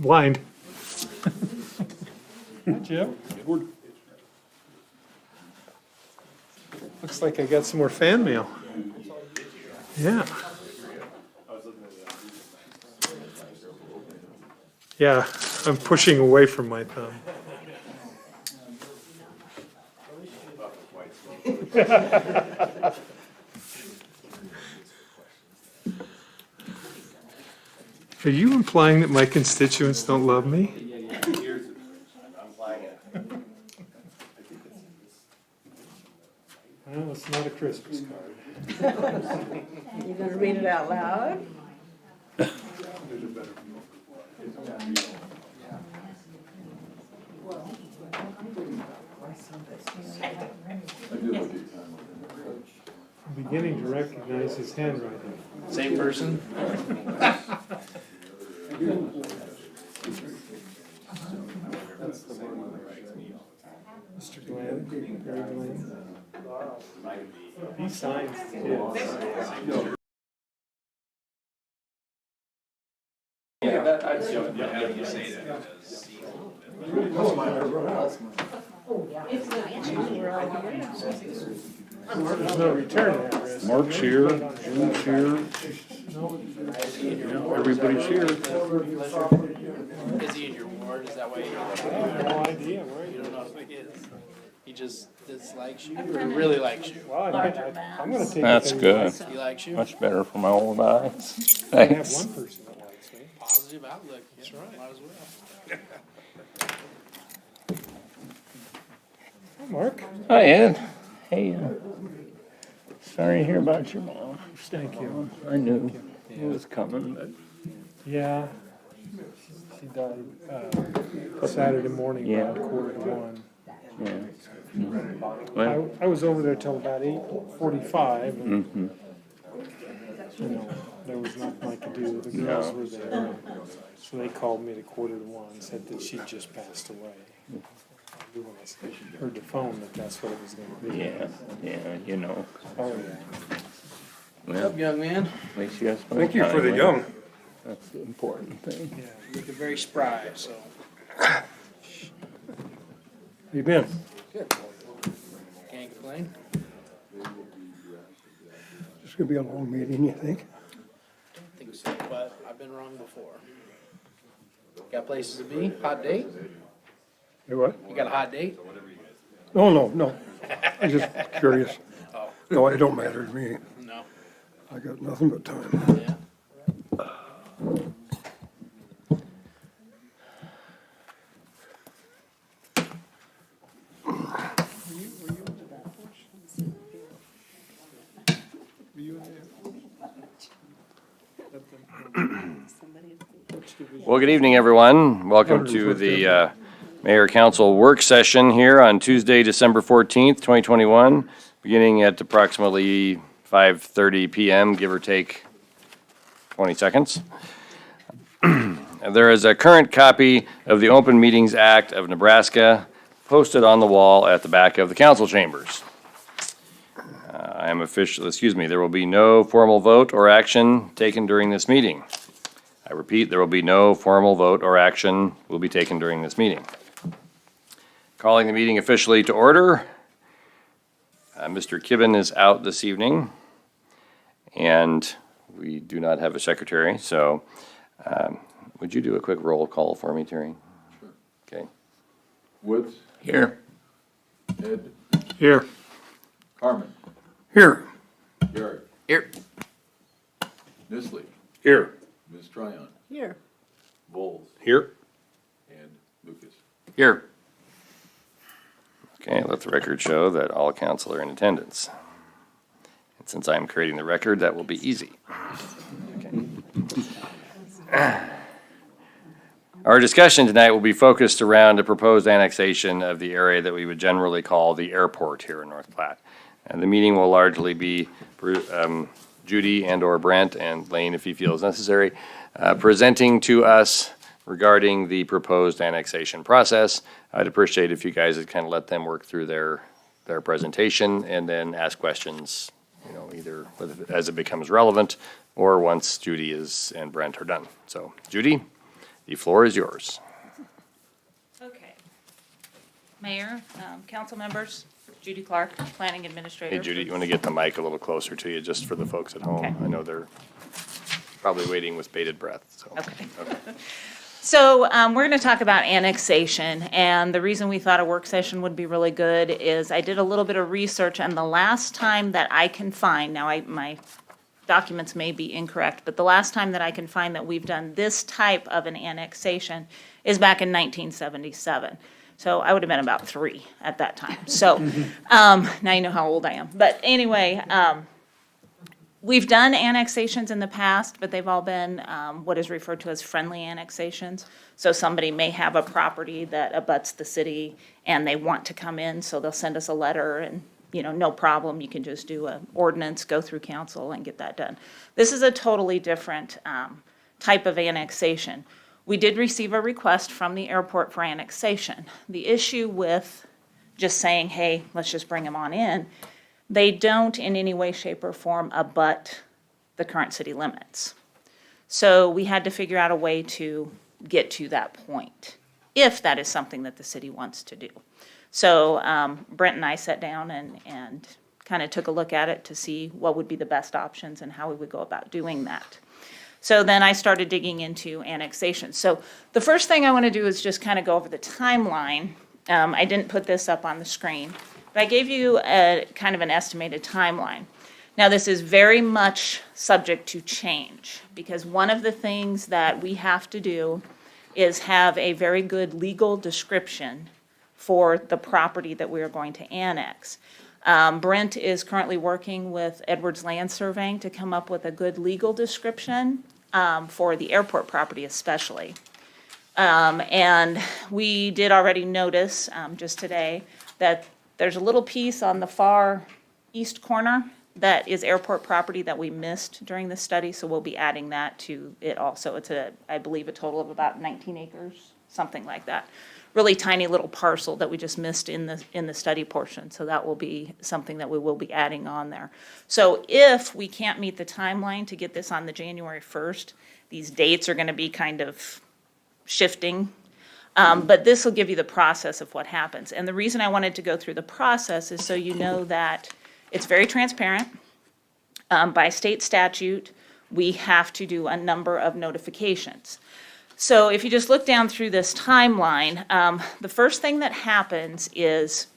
Blind. Hi, Jim. Looks like I got some more fan mail. Yeah. Yeah, I'm pushing away from my thumb. Are you implying that my constituents don't love me? Well, it's not a Christmas card. You gonna read it out loud? I'm beginning to recognize his handwriting. Same person? Mr. Glenn, Barry Glenn. He signs kids. There's no return address. Mark's here, Jim's here, everybody's here. Is he in your ward? Is that why I have no idea where you he don't know who he is? He just dislikes you or really likes you? Well, I'm gonna take. That's good. He likes you? Much better for my old eyes. I have Thanks. one person that likes me. Positive outlook. That's right. Might as well. Hi, Mark. Hi, Ed. Hey, sorry to hear about your mom. Thank you. I knew it was coming, but Yeah. She died Saturday morning Yeah. about 1:45. yeah. Well, I was over there till about 8:45, and mhm. you know, there was nothing I could do. The girls were there, so they called me at 1:45, said that she'd just passed away. I knew when I heard the phone that that's what it was going to be. Yeah, you know. Oh yeah. Well, Up, young man. at least you got some Thank you for time the with young. it. That's the important thing. Yeah. Looking very spry, so. How you been? Good. Can't complain. It's gonna be a long meeting, you think? I think so, but I've been wrong before. Got places to be? Hot date? You what? You got a hot date? No. I'm just curious. Oh, No, it don't matter to me. no. I got nothing but time. Yeah. Well, good evening, everyone. Welcome to the Mayor Council Work Session here on Tuesday, December 14th, 2021, beginning at approximately 5:30 p.m., give or take 20 seconds. There is a current copy of the Open Meetings Act of Nebraska posted on the wall at the back of the council chambers. There will be no formal vote or action taken during this meeting. I repeat, there will be no formal vote or action will be taken during this meeting. Calling the meeting officially to order. Mr. Kibben is out this evening, and we do not have a secretary, so would you do a quick roll call for me, Terry? Sure. Okay. Woods, Here. Ed, Here. Carmen, Here. Garrett, Here. Nisley, Here. Ms. Tryon, Here. Bowles, Here. and Lucas. Here. Okay, let the record show that all council are in attendance. And since I'm creating the record, that will be easy. Okay. Our discussion tonight will be focused around a proposed annexation of the area that we would generally call the airport here in North Platte. And the meeting will largely be Judy and/or Brent and Lane, if he feels necessary, presenting to us regarding the proposed annexation process. I'd appreciate if you guys would kind of let them work through their presentation and then ask questions, you know, either as it becomes relevant or once Judy and Brent are done. So, Judy, The floor is yours. Okay. Mayor, council members, Judy Clark, Planning Administrator. Hey, Judy, you want to get the mic a little closer to you, just for the folks at home? Okay. I know they're probably waiting with bated breath, so. Okay. So we're going to talk about annexation, and the reason we thought a work session would be really good is I did a little bit of research, and the last time that I can find, now my documents may be incorrect, but the last time that I can find that we've done this type of an annexation is back in 1977. So I would have been about 3 at that time. So now you know how old I am. But anyway, we've done annexations in the past, but they've all been what is referred to as friendly annexations. So somebody may have a property that abuts the city and they want to come in, so they'll send us a letter and, you know, no problem, you can just do an ordinance, go through council and get that done. This is a totally different type of annexation. We did receive a request from the airport for annexation. The issue with just saying, hey, let's just bring them on in, they don't in any way, shape, or form abut the current city limits. So we had to figure out a way to get to that point, if that is something that the city wants to do. So Brent and I sat down and kind of took a look at it to see what would be the best options and how we would go about doing that. So then I started digging into annexation. So the first thing I want to do is just kind of go over the timeline. I didn't put this up on the screen, but I gave you a kind of an estimated timeline. Now, this is very much subject to change, because one of the things that we have to do is have a very good legal description for the property that we are going to annex. Brent is currently working with Edwards Land Surveying to come up with a good legal description for the airport property especially. And we did already notice just today that there's a little piece on the far east corner that is airport property that we missed during the study, so we'll be adding that to it also. It's I believe a total of about 19 acres, something like that. Really tiny little parcel that we just missed in the study portion, so that will be something that we will be adding on there. So if we can't meet the timeline to get this on the January 1st, these dates are gonna be kind of shifting. But this will give you the process of what happens. And the reason I wanted to go through the process is so you know that it's very transparent. By state statute, we have to do a number of notifications. So if you just look down through this timeline, the first thing that happens is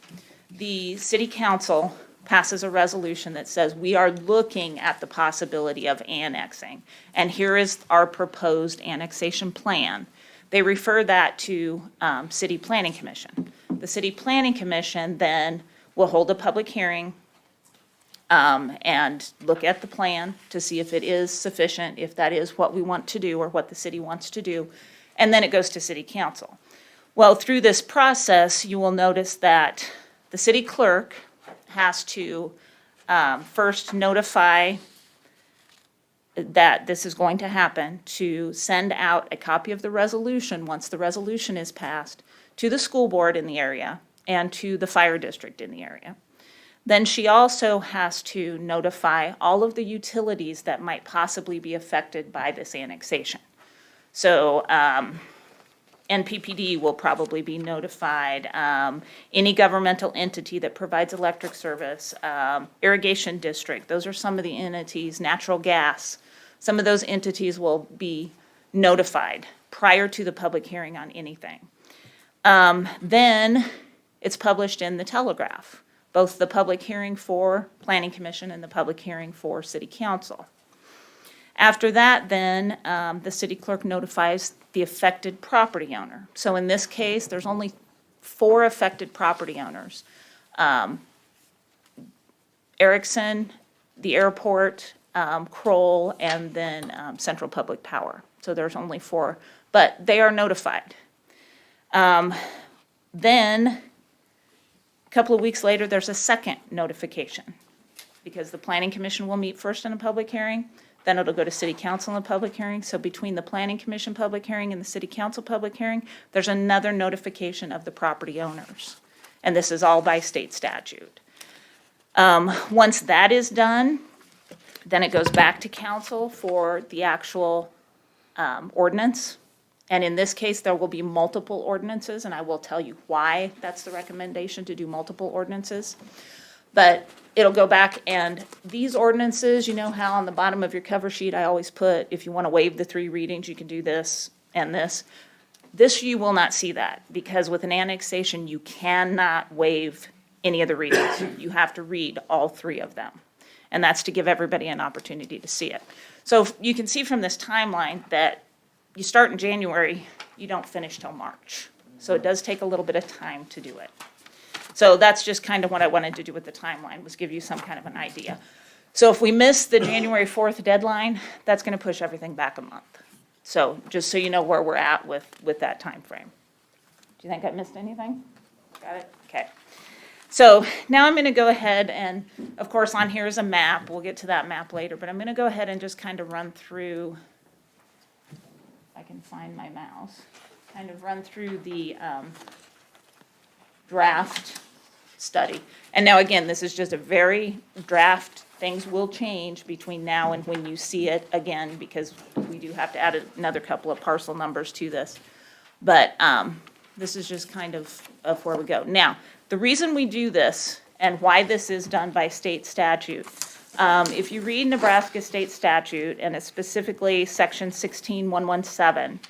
the city council passes a resolution that says we are looking at the possibility of annexing. And here is our proposed annexation plan. They refer that to City Planning Commission. The City Planning Commission then will hold a public hearing and look at the plan to see if it is sufficient, if that is what we want to do or what the city wants to do, and then it goes to City Council. Well, through this process, you will notice that the city clerk has to first notify that this is going to happen, to send out a copy of the resolution, once the resolution is passed, to the school board in the area and to the fire district in the area. Then she also has to notify all of the utilities that might possibly be affected by this annexation. So NPPD will probably be notified, any governmental entity that provides electric service, irrigation district, those are some of the entities, natural gas. Some of those entities will be notified prior to the public hearing on anything. Then it's published in the Telegraph, both the public hearing for Planning Commission and the public hearing for City Council. After that, then, the city clerk notifies the affected property owner. So in this case, there's only 4 affected property owners. Erickson, the airport, Kroll, and then Central Public Power. So there's only 4, but they are notified. Then, a couple of weeks later, there's a second notification, because the Planning Commission will meet first in a public hearing, then it'll go to City Council in a public hearing. So between the Planning Commission public hearing and the City Council public hearing, there's another notification of the property owners. And this is all by state statute. Once that is done, then it goes back to council for the actual ordinance. And in this case, there will be multiple ordinances, and I will tell you why that's the recommendation, to do multiple ordinances. But it'll go back, and these ordinances, you know how on the bottom of your cover sheet, I always put, if you want to waive the 3 readings, you can do this and this. This, you will not see that, because with an annexation, you cannot waive any of the readings. You have to read all 3 of them. And that's to give everybody an opportunity to see it. So you can see from this timeline that you start in January, you don't finish till March. So it does take a little bit of time to do it. So that's just kind of what I wanted to do with the timeline, was give you some kind of an idea. So if we miss the January 4th deadline, that's going to push everything back a month. So just so you know where we're at with that time frame. Do you think I missed anything? Got it? Okay. So now I'm going to go ahead and, of course, on here is a map. We'll get to that map later, but I'm going to go ahead and just kind of run through, if I can find my mouse, kind of run through the draft study. And now, again, this is just a very draft. Things will change between now and when you see it again, because we do have to add another couple of parcel numbers to this. But this is just kind of where we go. Now, the reason we do this and why this is done by state statute, if you read Nebraska state statute, and it's specifically section 16117,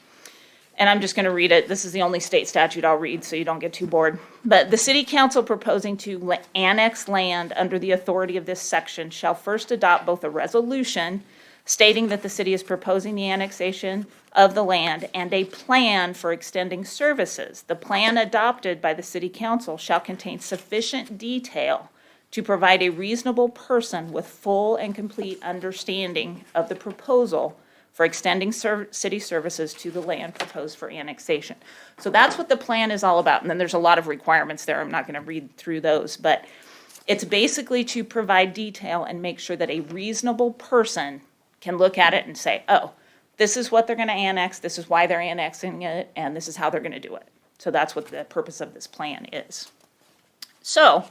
and I'm just going to read it. This is the only state statute I'll read, so you don't get too bored. But the city council proposing to annex land under the authority of this section shall first adopt both a resolution stating that the city is proposing the annexation of the land and a plan for extending services. The plan adopted by the city council shall contain sufficient detail to provide a reasonable person with full and complete understanding of the proposal for extending city services to the land proposed for annexation. So that's what the plan is all about. And then there's a lot of requirements there. I'm not going to read through those, but it's basically to provide detail and make sure that a reasonable person can look at it and say, oh, this is what they're going to annex, this is why they're annexing it, and this is how they're going to do it. So that's what the purpose of this plan is. So,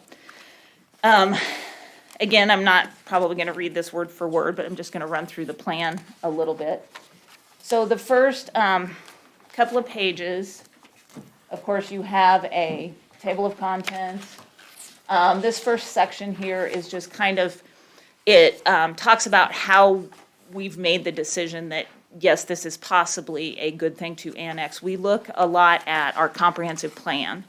again, I'm not probably going to read this word for word, but I'm just going to run through the plan a little bit. So the first couple of pages, of course, you have a table of contents. This first section here is just kind of, it talks about how we've made the decision that, yes, this is possibly a good thing to annex. We look a lot at our comprehensive plan.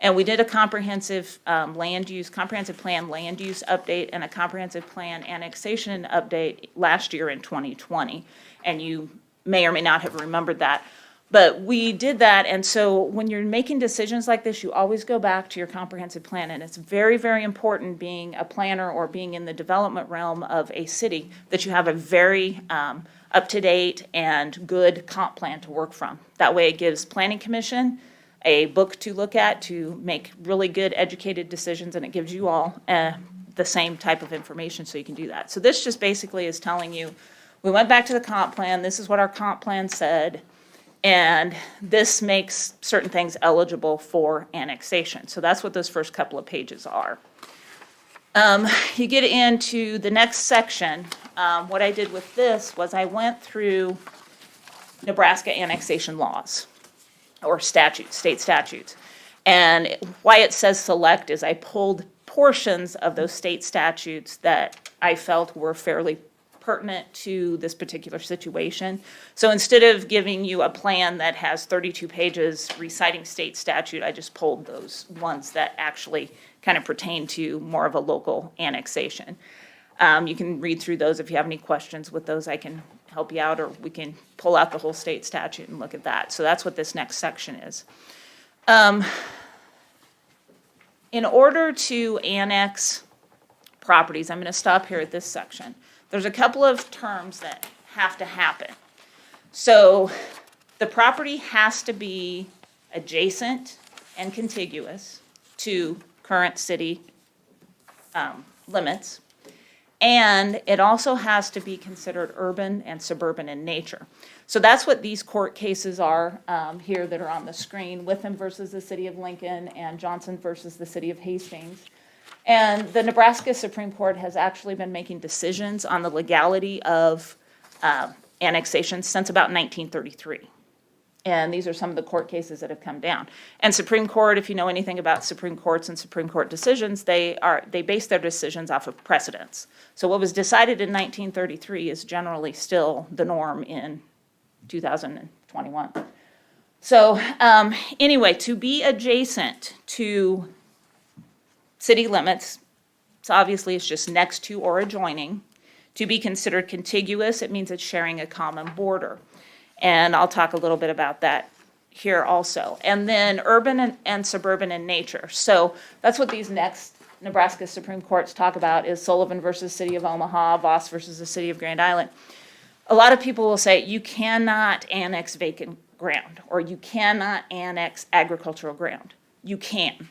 And we did a comprehensive plan land use update and a comprehensive plan annexation update last year in 2020. And you may or may not have remembered that. But we did that, and so when you're making decisions like this, you always go back to your comprehensive plan. And it's very, very important, being a planner or being in the development realm of a city, that you have a very up-to-date and good comp plan to work from. That way it gives Planning Commission a book to look at to make really good educated decisions, and it gives you all the same type of information so you can do that. So this just basically is telling you, we went back to the comp plan, this is what our comp plan said, and this makes certain things eligible for annexation. So that's what those first couple of pages are. You get into the next section. What I did with this was I went through Nebraska annexation laws, or statutes, state statutes. And why it says select is I pulled portions of those state statutes that I felt were fairly pertinent to this particular situation. So instead of giving you a plan that has 32 pages reciting state statute, I just pulled those ones that actually kind of pertain to more of a local annexation. You can read through those. If you have any questions with those, I can help you out, or we can pull out the whole state statute and look at that. So that's what this next section is. In order to annex properties, I'm going to stop here at this section. There's a couple of terms that have to happen. So the property has to be adjacent and contiguous to current city limits. And it also has to be considered urban and suburban in nature. So that's what these court cases are here that are on the screen: Witham versus the City of Lincoln and Johnson versus the City of Hastings. And the Nebraska Supreme Court has actually been making decisions on the legality of annexation since about 1933. And these are some of the court cases that have come down. And Supreme Court, if you know anything about Supreme Courts and Supreme Court decisions, they base their decisions off of precedents. So what was decided in 1933 is generally still the norm in 2021. So anyway, to be adjacent to city limits, so obviously it's just next to or adjoining. To be considered contiguous, it means it's sharing a common border. And I'll talk a little bit about that here also. And then urban and suburban in nature. So that's what these next Nebraska Supreme Courts talk about is Sullivan versus City of Omaha, Voss versus the City of Grand Island. A lot of people will say you cannot annex vacant ground or you cannot annex agricultural ground. You can,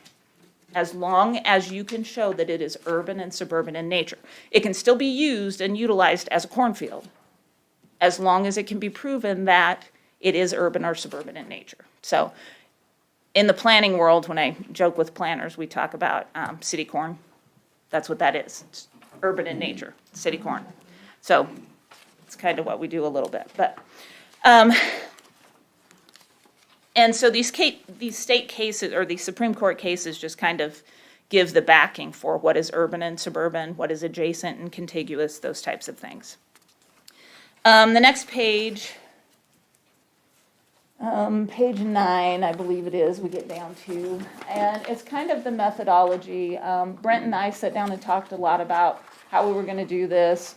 as long as you can show that it is urban and suburban in nature. It can still be used and utilized as a cornfield, as long as it can be proven that it is urban or suburban in nature. So in the planning world, when I joke with planners, we talk about city corn. That's what that is. It's urban in nature, city corn. So it's kind of what we do a little bit. But and so these state cases or these Supreme Court cases just kind of give the backing for what is urban and suburban, what is adjacent and contiguous, those types of things. The next page, page 9, I believe it is, we get down to, and it's kind of the methodology. Brent and I sat down and talked a lot about how we were going to do this.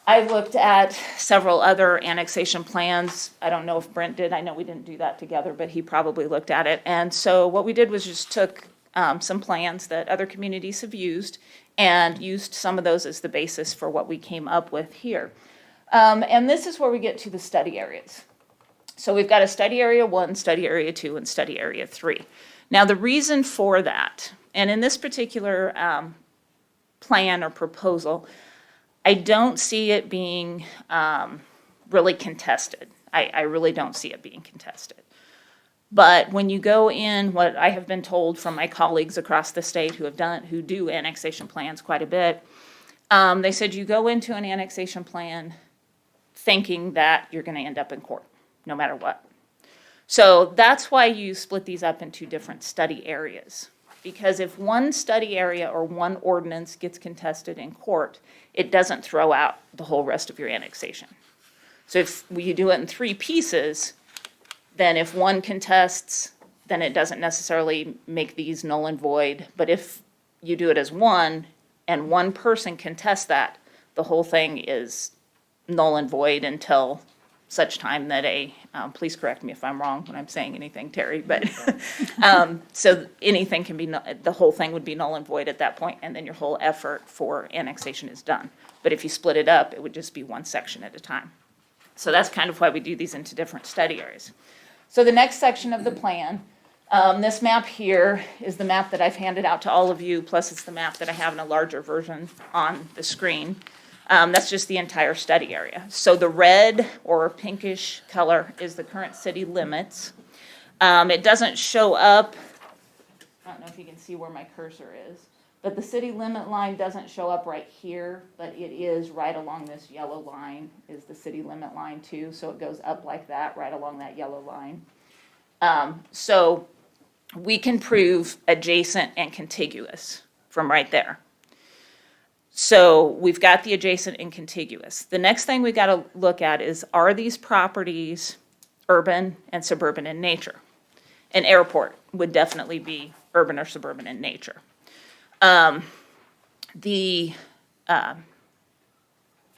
I looked at several other annexation plans. I don't know if Brent did. I know we didn't do that together, but he probably looked at it. And so what we did was just took some plans that other communities have used and used some of those as the basis for what we came up with here. And this is where we get to the study areas. So we've got a study area 1, study area 2, and study area 3. Now the reason for that, and in this particular plan or proposal, I don't see it being really contested. I really don't see it being contested. But when you go in, what I have been told from my colleagues across the state who do annexation plans quite a bit, they said you go into an annexation plan thinking that you're going to end up in court, no matter what. So that's why you split these up into different study areas. Because if one study area or one ordinance gets contested in court, it doesn't throw out the whole rest of your annexation. So if you do it in 3 pieces, then if one contests, then it doesn't necessarily make these null and void. But if you do it as one, and one person contests that, the whole thing is null and void until such time that please correct me if I'm wrong when I'm saying anything, Terry, but, so anything can be, the whole thing would be null and void at that point, and then your whole effort for annexation is done. But if you split it up, it would just be one section at a time. So that's kind of why we do these into different study areas. So the next section of the plan, this map here is the map that I've handed out to all of you, plus it's the map that I have in a larger version on the screen. That's just the entire study area. So the red or pinkish color is the current city limits. It doesn't show up, I don't know if you can see where my cursor is, but the city limit line doesn't show up right here, but it is right along this yellow line is the city limit line too. So it goes up like that, right along that yellow line. So we can prove adjacent and contiguous from right there. So we've got the adjacent and contiguous. The next thing we got to look at is, are these properties urban and suburban in nature? An airport would definitely be urban or suburban in nature. The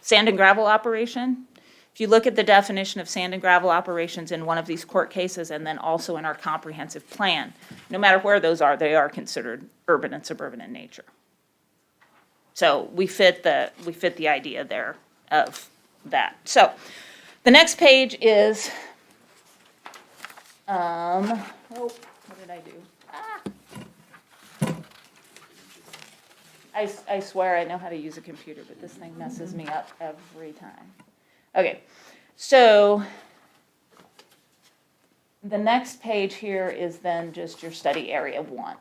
sand and gravel operation, if you look at the definition of sand and gravel operations in one of these court cases and then also in our comprehensive plan, no matter where those are, they are considered urban and suburban in nature. So we fit the idea there of that. So the next page is, what did I do? I swear I know how to use a computer, but this thing messes me up every time. Okay, so the next page here is then just your study area 1.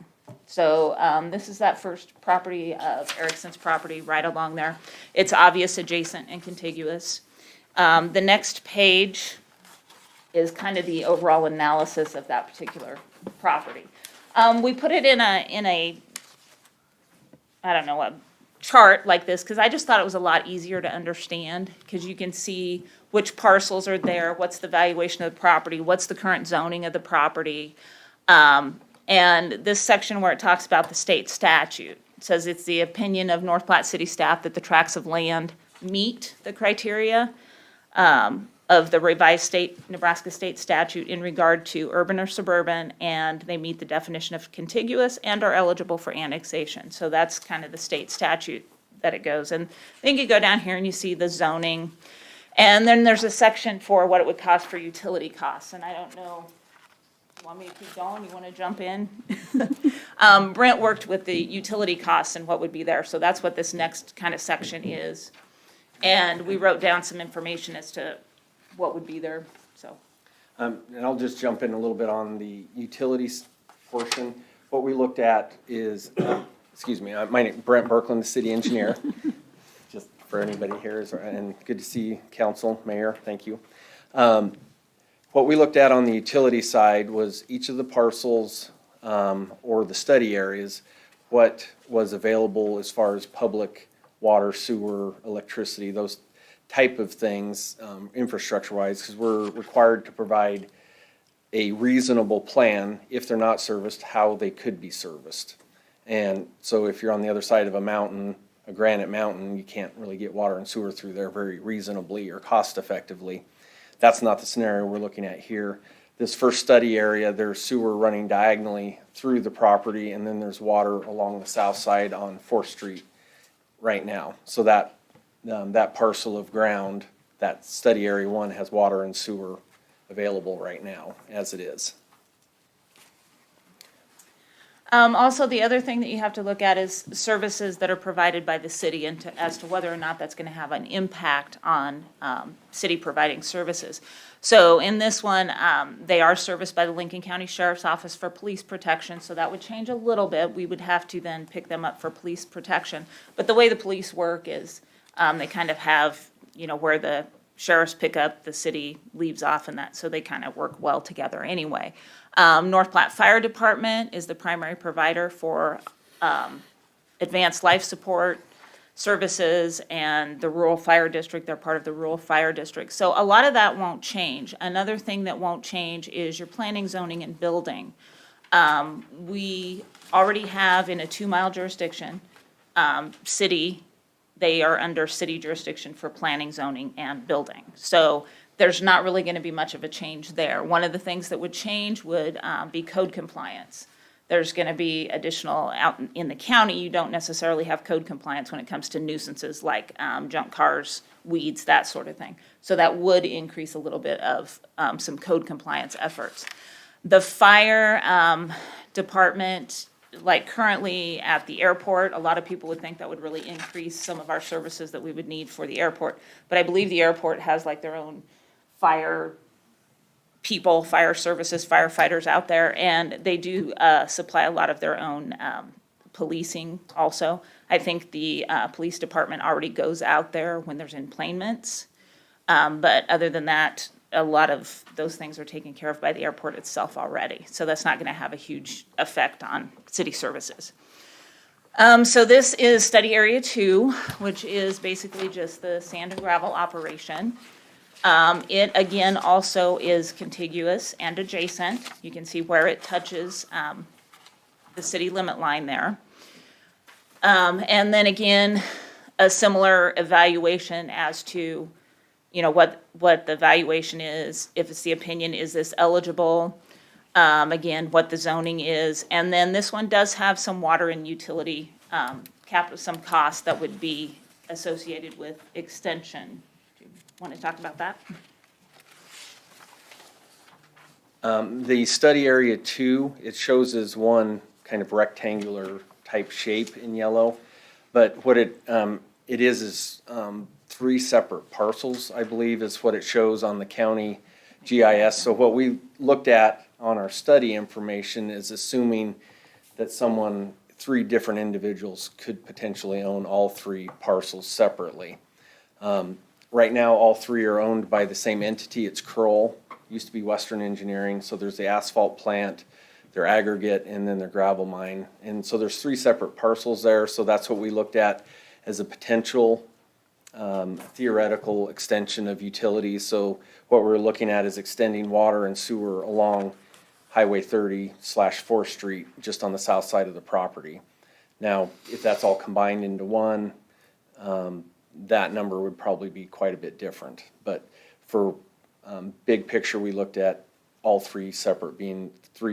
So this is that first property of Erickson's property right along there. It's obvious, adjacent, and contiguous. The next page is kind of the overall analysis of that particular property. We put it in a I don't know, a chart like this, because I just thought it was a lot easier to understand, because you can see which parcels are there, what's the valuation of the property, what's the current zoning of the property. And this section where it talks about the state statute, it says it's the opinion of North Platte City staff that the tracts of land meet the criteria of the revised Nebraska state statute in regard to urban or suburban, and they meet the definition of contiguous and are eligible for annexation. So that's kind of the state statute that it goes. And then you go down here and you see the zoning. And then there's a section for what it would cost for utility costs. And I don't know, you want me to keep going? You want to jump in? Brent worked with the utility costs and what would be there. So that's what this next kind of section is. And we wrote down some information as to what would be there, so. And I'll just jump in a little bit on the utilities portion. What we looked at is, excuse me, my name Brent Berkland, the city engineer. Just for anybody here, and good to see council, mayor, thank you. What we looked at on the utility side was each of the parcels or the study areas, what was available as far as public water, sewer, electricity, those type of things, infrastructure-wise, because we're required to provide a reasonable plan, if they're not serviced, how they could be serviced. And so if you're on the other side of a mountain, a granite mountain, you can't really get water and sewer through there very reasonably or cost-effectively. That's not the scenario we're looking at here. This first study area, there's sewer running diagonally through the property, and then there's water along the south side on 4th Street right now. So that parcel of ground, that study area 1 has water and sewer available right now, as it is. Also, the other thing that you have to look at is services that are provided by the city and as to whether or not that's going to have an impact on city providing services. So in this one, they are serviced by the Lincoln County Sheriff's Office for police protection, so that would change a little bit. We would have to then pick them up for police protection. But the way the police work is they kind of have, where the sheriffs pick up, the city leaves off and that, so they kind of work well together anyway. North Platte Fire Department is the primary provider for advanced life support services, and the rural fire district, they're part of the rural fire district. So a lot of that won't change. Another thing that won't change is your planning, zoning, and building. We already have in a 2-mile jurisdiction, city, they are under city jurisdiction for planning, zoning, and building. So there's not really going to be much of a change there. One of the things that would change would be code compliance. There's going to be additional, out in the county, you don't necessarily have code compliance when it comes to nuisances like junk cars, weeds, that sort of thing. So that would increase a little bit of some code compliance efforts. The fire department, like currently at the airport, a lot of people would think that would really increase some of our services that we would need for the airport. But I believe the airport has like their own fire people, fire services, firefighters out there, and they do supply a lot of their own policing also. I think the police department already goes out there when there's emplanements. But other than that, a lot of those things are taken care of by the airport itself already. So that's not going to have a huge effect on city services. So this is study area 2, which is basically just the sand and gravel operation. It again also is contiguous and adjacent. You can see where it touches the city limit line there. And then again, a similar evaluation as to what the valuation is, if it's the opinion, is this eligible? Again, what the zoning is. And then this one does have some water and utility, some costs that would be associated with extension. Do you want to talk about that? The study area 2, it shows as one kind of rectangular type shape in yellow. But what it is 3 separate parcels, I believe, is what it shows on the county GIS. So what we looked at on our study information is assuming that 3 different individuals could potentially own all 3 parcels separately. Right now, all 3 are owned by the same entity. It's Kroll used to be Western Engineering, so there's the asphalt plant, their aggregate, and then their gravel mine. And so there's 3 separate parcels there, so that's what we looked at as a potential theoretical extension of utilities. So what we're looking at is extending water and sewer along Highway 30/4th Street, just on the south side of the property. Now, if that's all combined into one, that number would probably be quite a bit different. But for big picture, we looked at all 3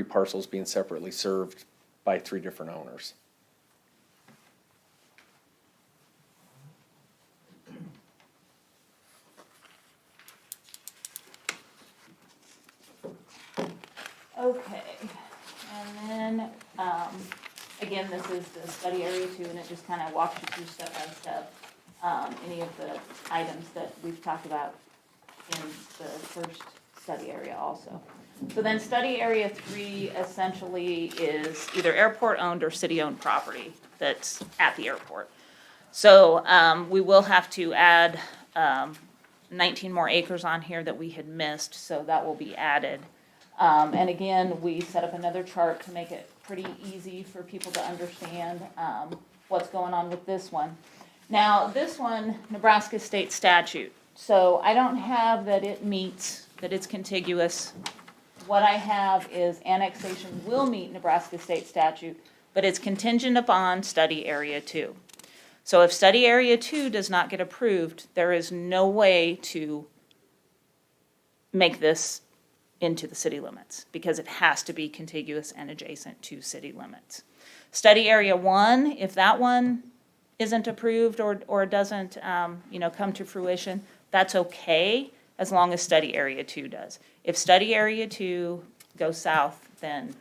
parcels being separately served by 3 different owners. Okay, and then, again, this is the study area 2, and it just kind of walks you through step by step, any of the items that we've talked about in the first study area also. So then study area 3 essentially is either airport-owned or city-owned property that's at the airport. So, we will have to add, 19 more acres on here that we had missed, so that will be added. And again, we set up another chart to make it pretty easy for people to understand what's going on with this one. Now, this one, Nebraska state statute. So I don't have that it meets, that it's contiguous. What I have is annexation will meet Nebraska state statute, but it's contingent upon study area 2. So if study area 2 does not get approved, there is no way to make this into the city limits, because it has to be contiguous and adjacent to city limits. Study area 1, if that one isn't approved or doesn't, come to fruition, that's okay, as long as study area 2 does. If study area 2 goes south, then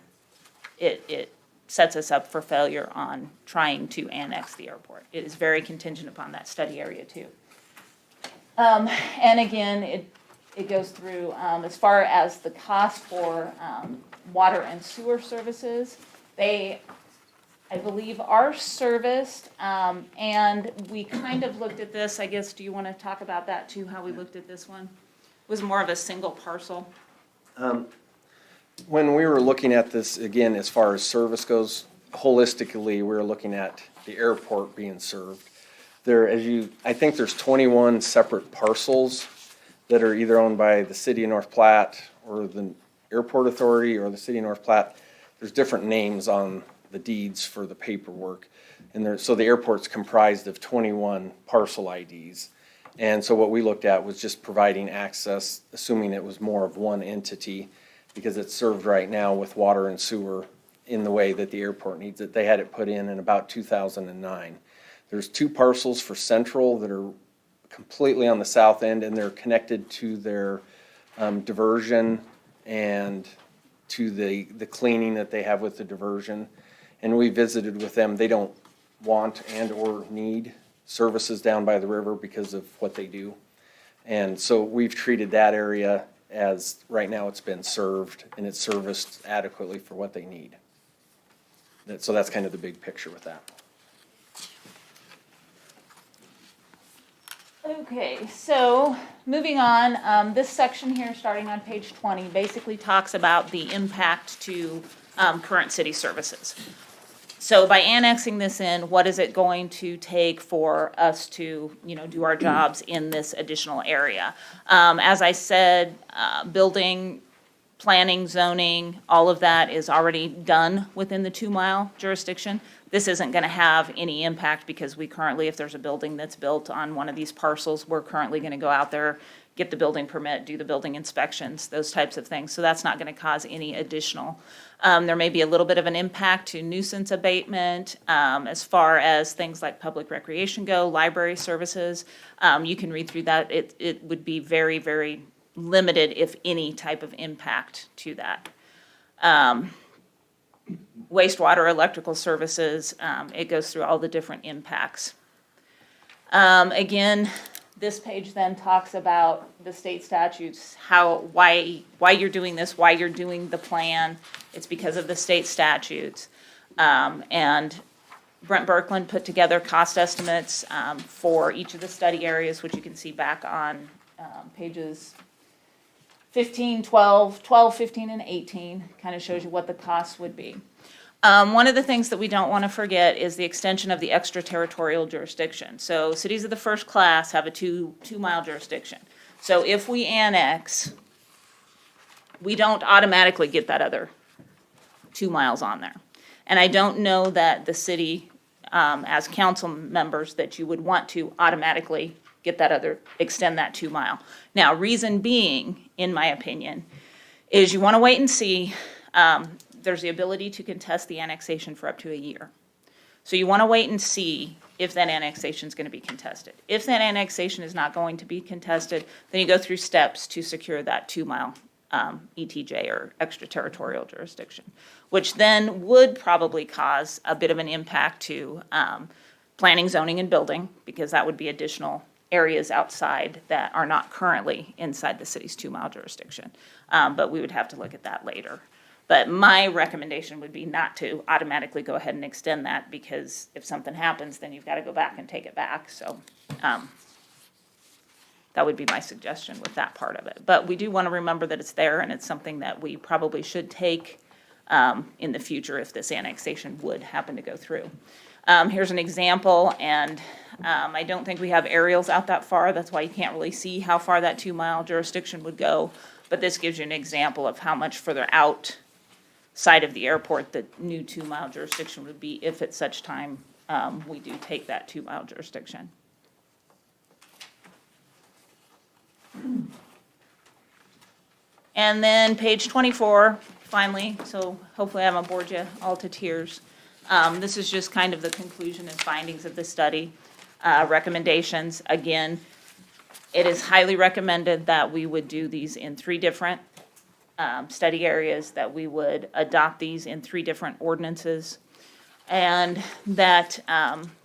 it sets us up for failure on trying to annex the airport. It is very contingent upon that study area 2. And again, it goes through, as far as the cost for water and sewer services, they, I believe, are serviced, and we kind of looked at this, I guess, do you want to talk about that too, how we looked at this one? It was more of a single parcel. When we were looking at this, again, as far as service goes, holistically, we were looking at the airport being served. I think there's 21 separate parcels that are either owned by the city of North Platte or the airport authority or the city of North Platte. There's different names on the deeds for the paperwork. So the airport's comprised of 21 parcel IDs. And so what we looked at was just providing access, assuming it was more of one entity, because it's served right now with water and sewer in the way that the airport needs it. They had it put in about 2009. There's 2 parcels for Central that are completely on the south end, and they're connected to their diversion and to the cleaning that they have with the diversion. And we visited with them. They don't want and or need services down by the river because of what they do. And so we've treated that area as, right now it's been served and it's serviced adequately for what they need. So that's kind of the big picture with that. Okay, so moving on, this section here, starting on page 20, basically talks about the impact to current city services. So by annexing this in, what is it going to take for us to, do our jobs in this additional area? As I said, building, planning, zoning, all of that is already done within the 2-mile jurisdiction. This isn't gonna have any impact because we currently, if there's a building that's built on one of these parcels, we're currently gonna go out there, get the building permit, do the building inspections, those types of things. So that's not gonna cause any additional. There may be a little bit of an impact to nuisance abatement, as far as things like public recreation go, library services. You can read through that. It would be very, very limited, if any, type of impact to that. Wastewater, electrical services, it goes through all the different impacts. Again, this page then talks about the state statutes, why you're doing this, why you're doing the plan. It's because of the state statutes. And Brent Birkeland put together cost estimates for each of the study areas, which you can see back on pages 15, 12, 12, 15, and 18, kind of shows you what the costs would be. One of the things that we don't want to forget is the extension of the extraterritorial jurisdiction. So cities of the first class have a two-mile jurisdiction. So if we annex, we don't automatically get that other 2 miles on there. And I don't know that the city, as council members, that you would want to automatically get that other, extend that 2 mile. Now, reason being, in my opinion, is you want to wait and see. There's the ability to contest the annexation for up to a year. So you want to wait and see if that annexation is going to be contested. If that annexation is not going to be contested, then you go through steps to secure that 2 mile ETJ or extraterritorial jurisdiction, which then would probably cause a bit of an impact to planning, zoning, and building, because that would be additional areas outside that are not currently inside the city's 2 mile jurisdiction. But we would have to look at that later. But my recommendation would be not to automatically go ahead and extend that, because if something happens, then you've got to go back and take it back. So that would be my suggestion with that part of it. But we do want to remember that it's there, and it's something that we probably should take in the future if this annexation would happen to go through. Here's an example, and I don't think we have aerials out that far. That's why you can't really see how far that 2 mile jurisdiction would go. But this gives you an example of how much further out side of the airport the new 2 mile jurisdiction would be if at such time we do take that 2 mile jurisdiction. And then page 24, finally, so hopefully I haven't bored you all to tears. This is just kind of the conclusion and findings of the study. Recommendations, again, it is highly recommended that we would do these in 3 different study areas, that we would adopt these in 3 different ordinances, and that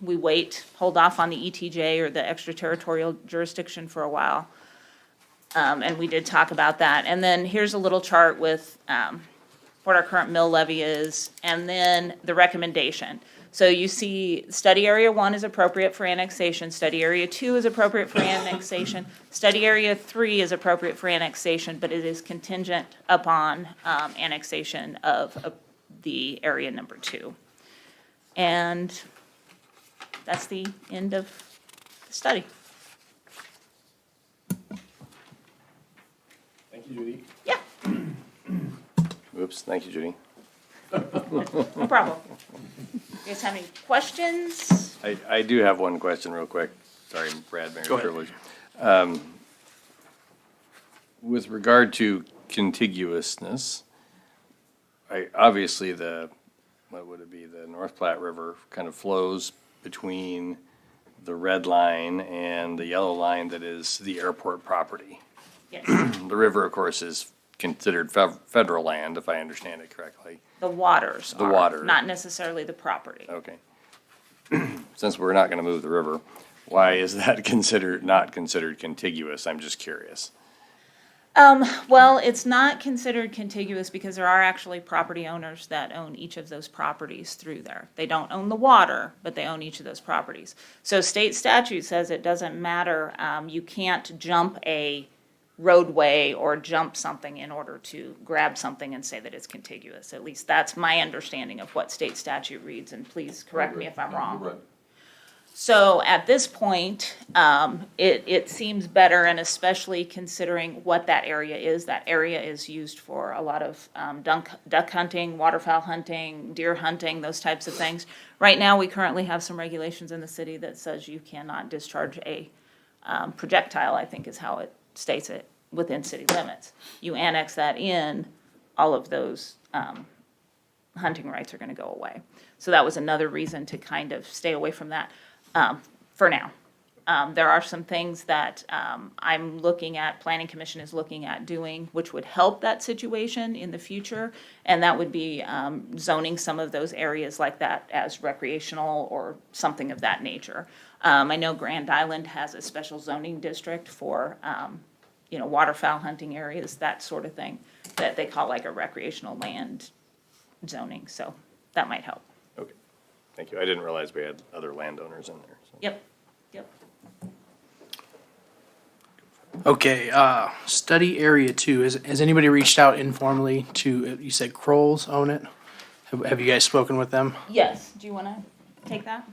we hold off on the ETJ or the extraterritorial jurisdiction for a while. And we did talk about that. And then here's a little chart with what our current mill levy is, and then the recommendation. So you see, study area 1 is appropriate for annexation, study area 2 is appropriate for annexation, study area 3 is appropriate for annexation, but it is contingent upon annexation of the area number 2. And that's the end of the study. Thank you, Judy. Yeah, Oops, thank you, Judy. no problem. You guys have any questions? I do have one question real quick. Sorry, Brad, Mayor's privilege. With regard to contiguousness, obviously what would it be, the North Platte River kind of flows between the red line and the yellow line that is the airport property. Yes, The river, of course, is considered federal land, if I understand it correctly. the waters The are, water. not necessarily the property. Okay. Since we're not gonna move the river, why is that not considered contiguous? I'm just curious. Well, it's not considered contiguous because there are actually property owners that own each of those properties through there. They don't own the water, but they own each of those properties. So state statute says it doesn't matter, you can't jump a roadway or jump something in order to grab something and say that it's contiguous. At least that's my understanding of what state statute reads, and please correct me if I'm wrong. Right. So at this point, it seems better, and especially considering what that area is. That area is used for a lot of duck hunting, waterfowl hunting, deer hunting, those types of things. Right now, we currently have some regulations in the city that says you cannot discharge a projectile, I think is how it states it, within city limits. You annex that in, all of those hunting rights are gonna go away. So that was another reason to kind of stay away from that for now. There are some things that I'm looking at, Planning Commission is looking at doing, which would help that situation in the future, and that would be zoning some of those areas like that as recreational or something of that nature. I know Grand Island has a special zoning district for, waterfowl hunting areas, that sort of thing, that they call like a recreational land zoning, so that might help. Okay, thank you. I didn't realize we had other landowners in there. So. Yep, yep. Okay, study area 2, has anybody reached out informally to, you said Kroll's own it? Have you guys spoken with them? Yes, do you wanna take that?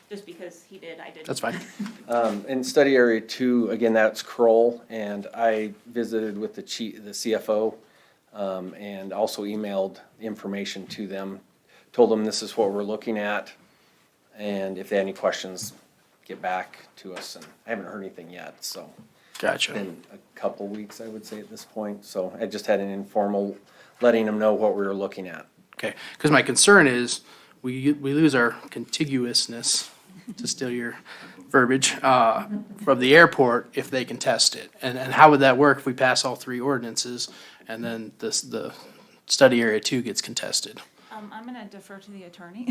Just because he did, I didn't. That's fine. In study area 2, again, that's Kroll, and I visited with the CFO, and also emailed information to them, told them this is what we're looking at, and if they had any questions, get back to us, and I haven't heard anything yet, so. Gotcha. Been a couple weeks, I would say, at this point, so I just had an informal letting them know what we were looking at. Okay, because my concern is we lose our contiguousness, to steal your verbiage, from the airport if they can test it. And how would that work if we pass all 3 ordinances and then the study area 2 gets contested? I'm gonna defer to the attorney.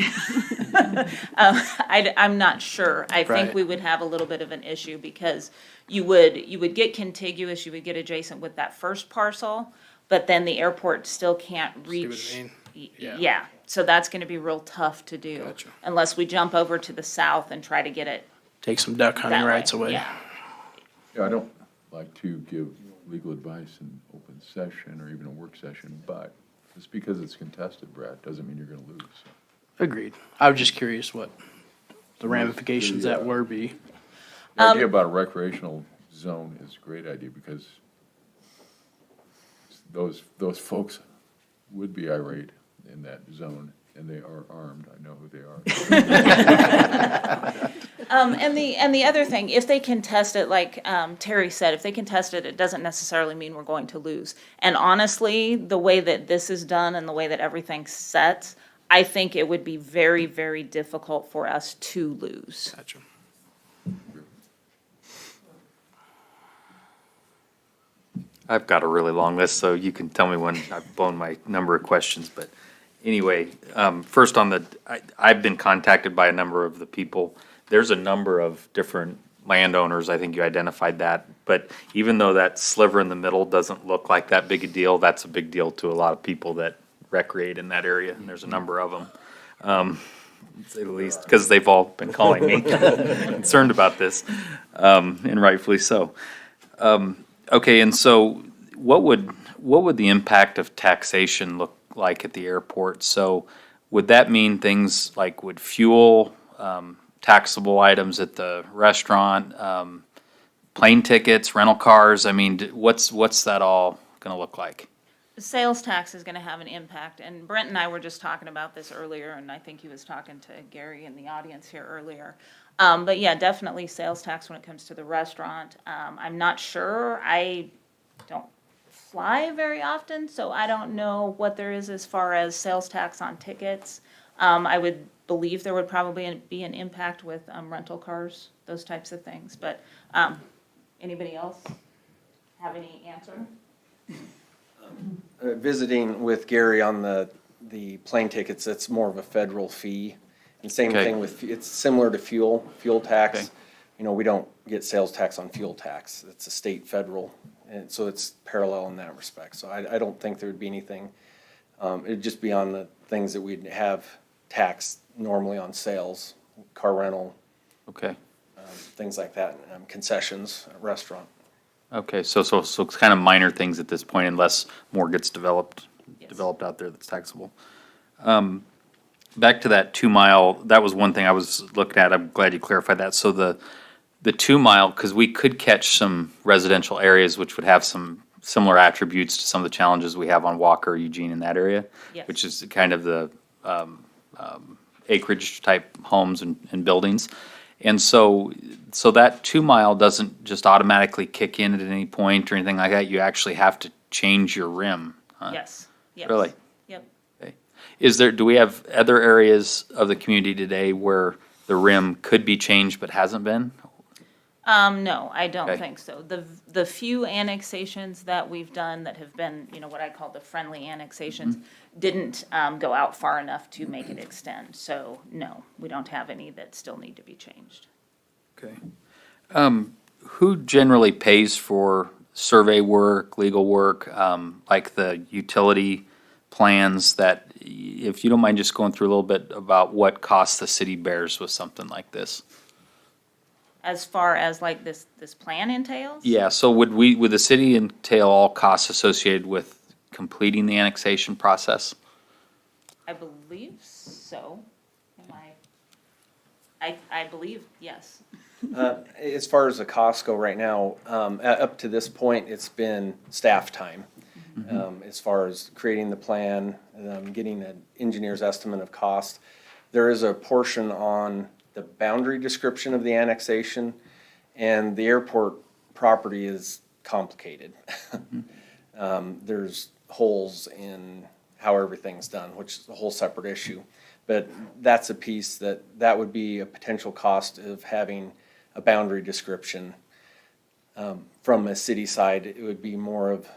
I'm not sure. I think Right. we would have a little bit of an issue because you would get contiguous, you would get adjacent with that first parcel, but then the airport still can't See what reach. I mean? Yeah. Yeah, so that's gonna be real tough to do. Gotcha. Unless we jump over to the south and try to get it Take some duck hunting that way. rights away. Yeah. Yeah, I don't like to give legal advice in open session or even a work session, but just because it's contested, Brad, doesn't mean you're gonna lose. Agreed. I was just curious what the ramifications that were be. The idea about a recreational zone is a great idea because those folks would be irate in that zone, and they are armed. I know who they are. And the other thing, if they contest it, like Terry said, if they contest it, it doesn't necessarily mean we're going to lose. And honestly, the way that this is done and the way that everything's set, I think it would be very, very difficult for us to lose. Gotcha. I've got a really long list, so you can tell me when I've blown my number of questions, but anyway, first I've been contacted by a number of the people. There's a number of different landowners, I think you identified that, but even though that sliver in the middle doesn't look like that big a deal, that's a big deal to a lot of people that recreate in that area, and there's a number of them. To say the least, because they've all been calling me concerned about this, and rightfully so. Okay, and so what would the impact of taxation look like at the airport? So would that mean things like would fuel, taxable items at the restaurant, plane tickets, rental cars? I mean, what's that all gonna look like? Sales tax is gonna have an impact, and Brent and I were just talking about this earlier, and I think he was talking to Gary in the audience here earlier. But yeah, definitely sales tax when it comes to the restaurant. I'm not sure, I don't fly very often, so I don't know what there is as far as sales tax on tickets. I would believe there would probably be an impact with rental cars, those types of things, but anybody else have any answer? Visiting with Gary on the plane tickets, it's more of a federal fee. And same Okay. thing with, it's similar to fuel tax. Okay. You know, we don't get sales tax on fuel tax. It's a state federal, and so it's parallel in that respect. So I don't think there would be anything, it'd just be on the things that we'd have taxed normally on sales, car rental, Okay, things like that, concessions, restaurant. okay, so it's kind of minor things at this point unless more gets developed Yes. out there that's taxable. Back to that 2 mile, that was one thing I was looking at. I'm glad you clarified that. So the 2 mile, because we could catch some residential areas which would have some similar attributes to some of the challenges we have on Walker, Eugene, in that area, Yes. which is kind of the acreage type homes and buildings. And so that 2 mile doesn't just automatically kick in at any point or anything like that. You actually have to change your rim. Huh? Yes, yes. Really? Yep. Do we have other areas of the community today where the rim could be changed but hasn't been? No, I don't Okay. think so. The few annexations that we've done that have been, what I call the friendly annexations, didn't go out far enough to make it extend. So, no, we don't have any that still need to be changed. Okay. Who generally pays for survey work, legal work, like the utility plans that, if you don't mind just going through a little bit about what costs the city bears with something like this? as far as like this plan entails? Yeah, so would the city entail all costs associated with completing the annexation process? I believe so. Am I believe, yes. As far as the costs go right now, up to this point, it's been staff time. As far as creating the plan, getting an engineer's estimate of cost. There is a portion on the boundary description of the annexation, and the airport property is complicated. There's holes in how everything's done, which is a whole separate issue. But that's a piece that would be a potential cost of having a boundary description. From a city side, it would be more of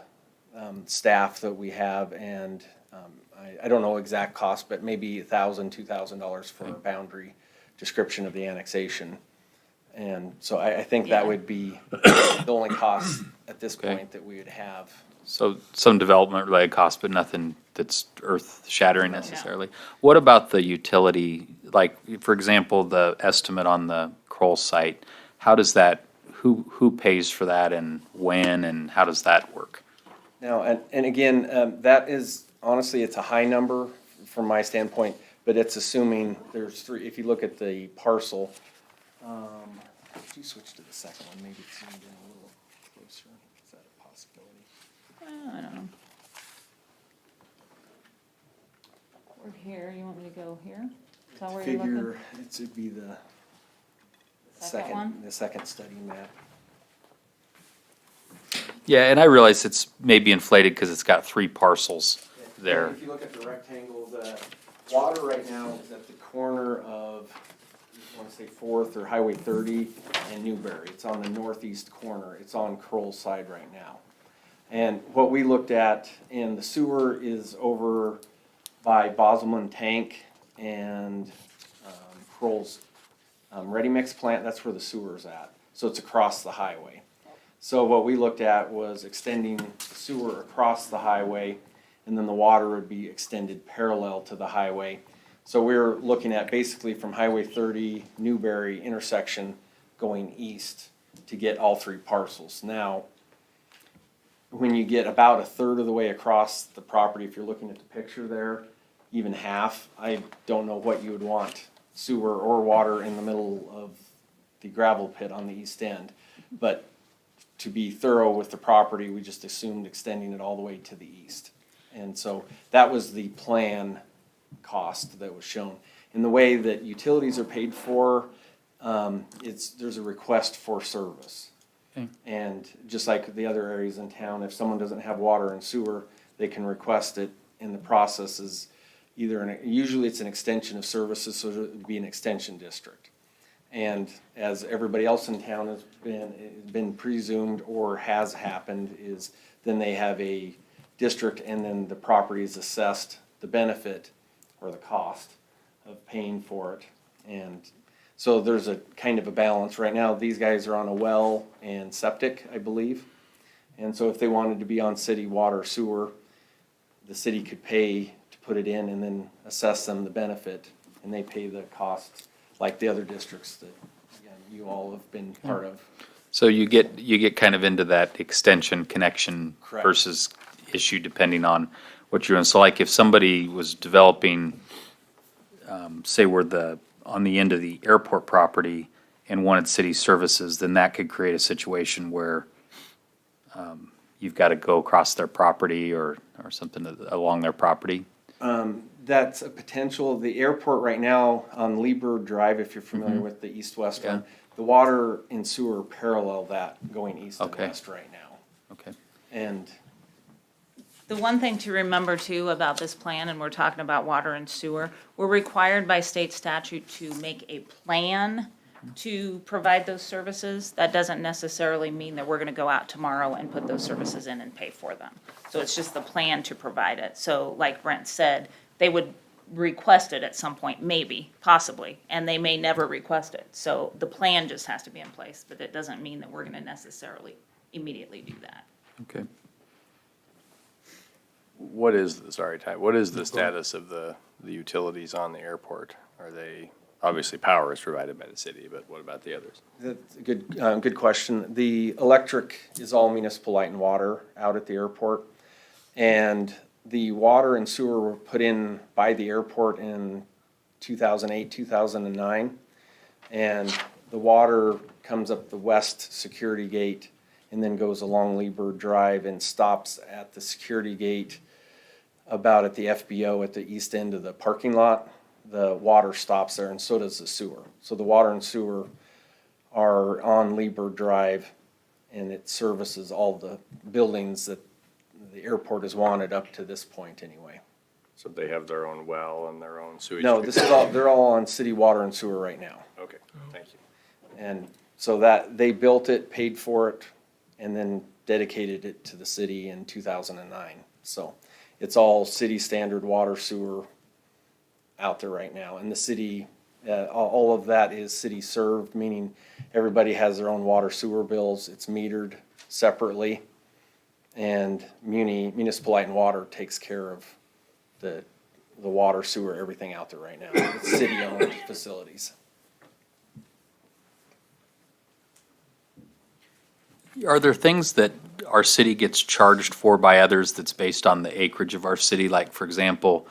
staff that we have, and I don't know exact cost, but maybe $1,000, $2,000 for a boundary description of the annexation. And so I think that would be the only cost at this Okay. point that we would have. So some development related costs, but nothing that's earth shattering necessarily. What about the utility, like, for example, the estimate on the Kroll site? How does that, who pays for that and when, and how does that work? Now, and again, that is, honestly, it's a high number from my standpoint, but it's assuming there's three, if you look at the parcel, could you switch to the second one, maybe it's zoomed in a little closer, is that a possibility? I don't know. We're here, you want me to go here? Is that where you're looking? Figure, it would be the Second one? the second study map. Yeah, and I realize it's maybe inflated because it's got 3 parcels there. If you look at the rectangle, the water right now is at the corner of, I want to say 4th or Highway 30 and Newberry. It's on the northeast corner. It's on Kroll's side right now. And what we looked at in the sewer is over by Boselman Tank and Kroll's ready mix plant. That's where the sewer's at. So it's across the highway. So what we looked at was extending the sewer across the highway, and then the water would be extended parallel to the highway. So we're looking at basically from Highway 30 Newberry intersection going east to get all 3 parcels. Now, when you get about 1/3 of the way across the property, if you're looking at the picture there, even half, I don't know what you would want, sewer or water in the middle of the gravel pit on the east end. But to be thorough with the property, we just assumed extending it all the way to the east. And so that was the plan cost that was shown. In the way that utilities are paid for, there's a request for service. Okay. And just like the other areas in town, if someone doesn't have water and sewer, they can request it, and the process is usually it's an extension of services, so it would be an extension district. And as everybody else in town has been presumed or has happened, is then they have a district, and then the property is assessed the benefit or the cost of paying for it. And so there's a kind of a balance. Right now, these guys are on a well and septic, I believe. And so if they wanted to be on city water sewer, the city could pay to put it in and then assess them the benefit, and they pay the costs like the other districts that, again, you all have been part of. So you get kind of into that extension connection Correct. versus issue depending on what you're doing. So like if somebody was developing, say we're on the end of the airport property and wanted city services, then that could create a situation where you've got to go across their property or something along their property. That's a potential. The airport right now on Lieber Drive, if you're familiar with the east-west one, the water and sewer parallel that going east and Okay. west right now. Okay. And The one thing to remember too about this plan, and we're talking about water and sewer, we're required by state statute to make a plan to provide those services. That doesn't necessarily mean that we're gonna go out tomorrow and put those services in and pay for them. So it's just the plan to provide it. So like Brent said, they would request it at some point, maybe, possibly, and they may never request it. So the plan just has to be in place, but it doesn't mean that we're gonna necessarily immediately do that. Okay. What is the status of the utilities on the airport? Are they obviously power is provided by the city, but what about the others? That's a good question. The electric is all municipal light and water out at the airport. And the water and sewer were put in by the airport in 2008, 2009. And the water comes up the west security gate and then goes along Lee Bird Drive and stops at the security gate about at the FBO at the east end of the parking lot. The water stops there and so does the sewer. So the water and sewer are on Lee Bird Drive and it services all the buildings that the airport has wanted up to this point anyway. So they have their own well and their own sewage? No, this is all, they're all on city water and sewer right now. Okay, thank you. And so that, they built it, paid for it, and then dedicated it to the city in 2009. So it's all city standard water, sewer out there right now. And the city, all of that is city served, meaning everybody has their own water sewer bills. It's metered separately. And municipal light and water takes care of the water, sewer, everything out there right now. It's city-owned facilities. Are there things that our city gets charged for by others that's based on the acreage of our city? Like, for example,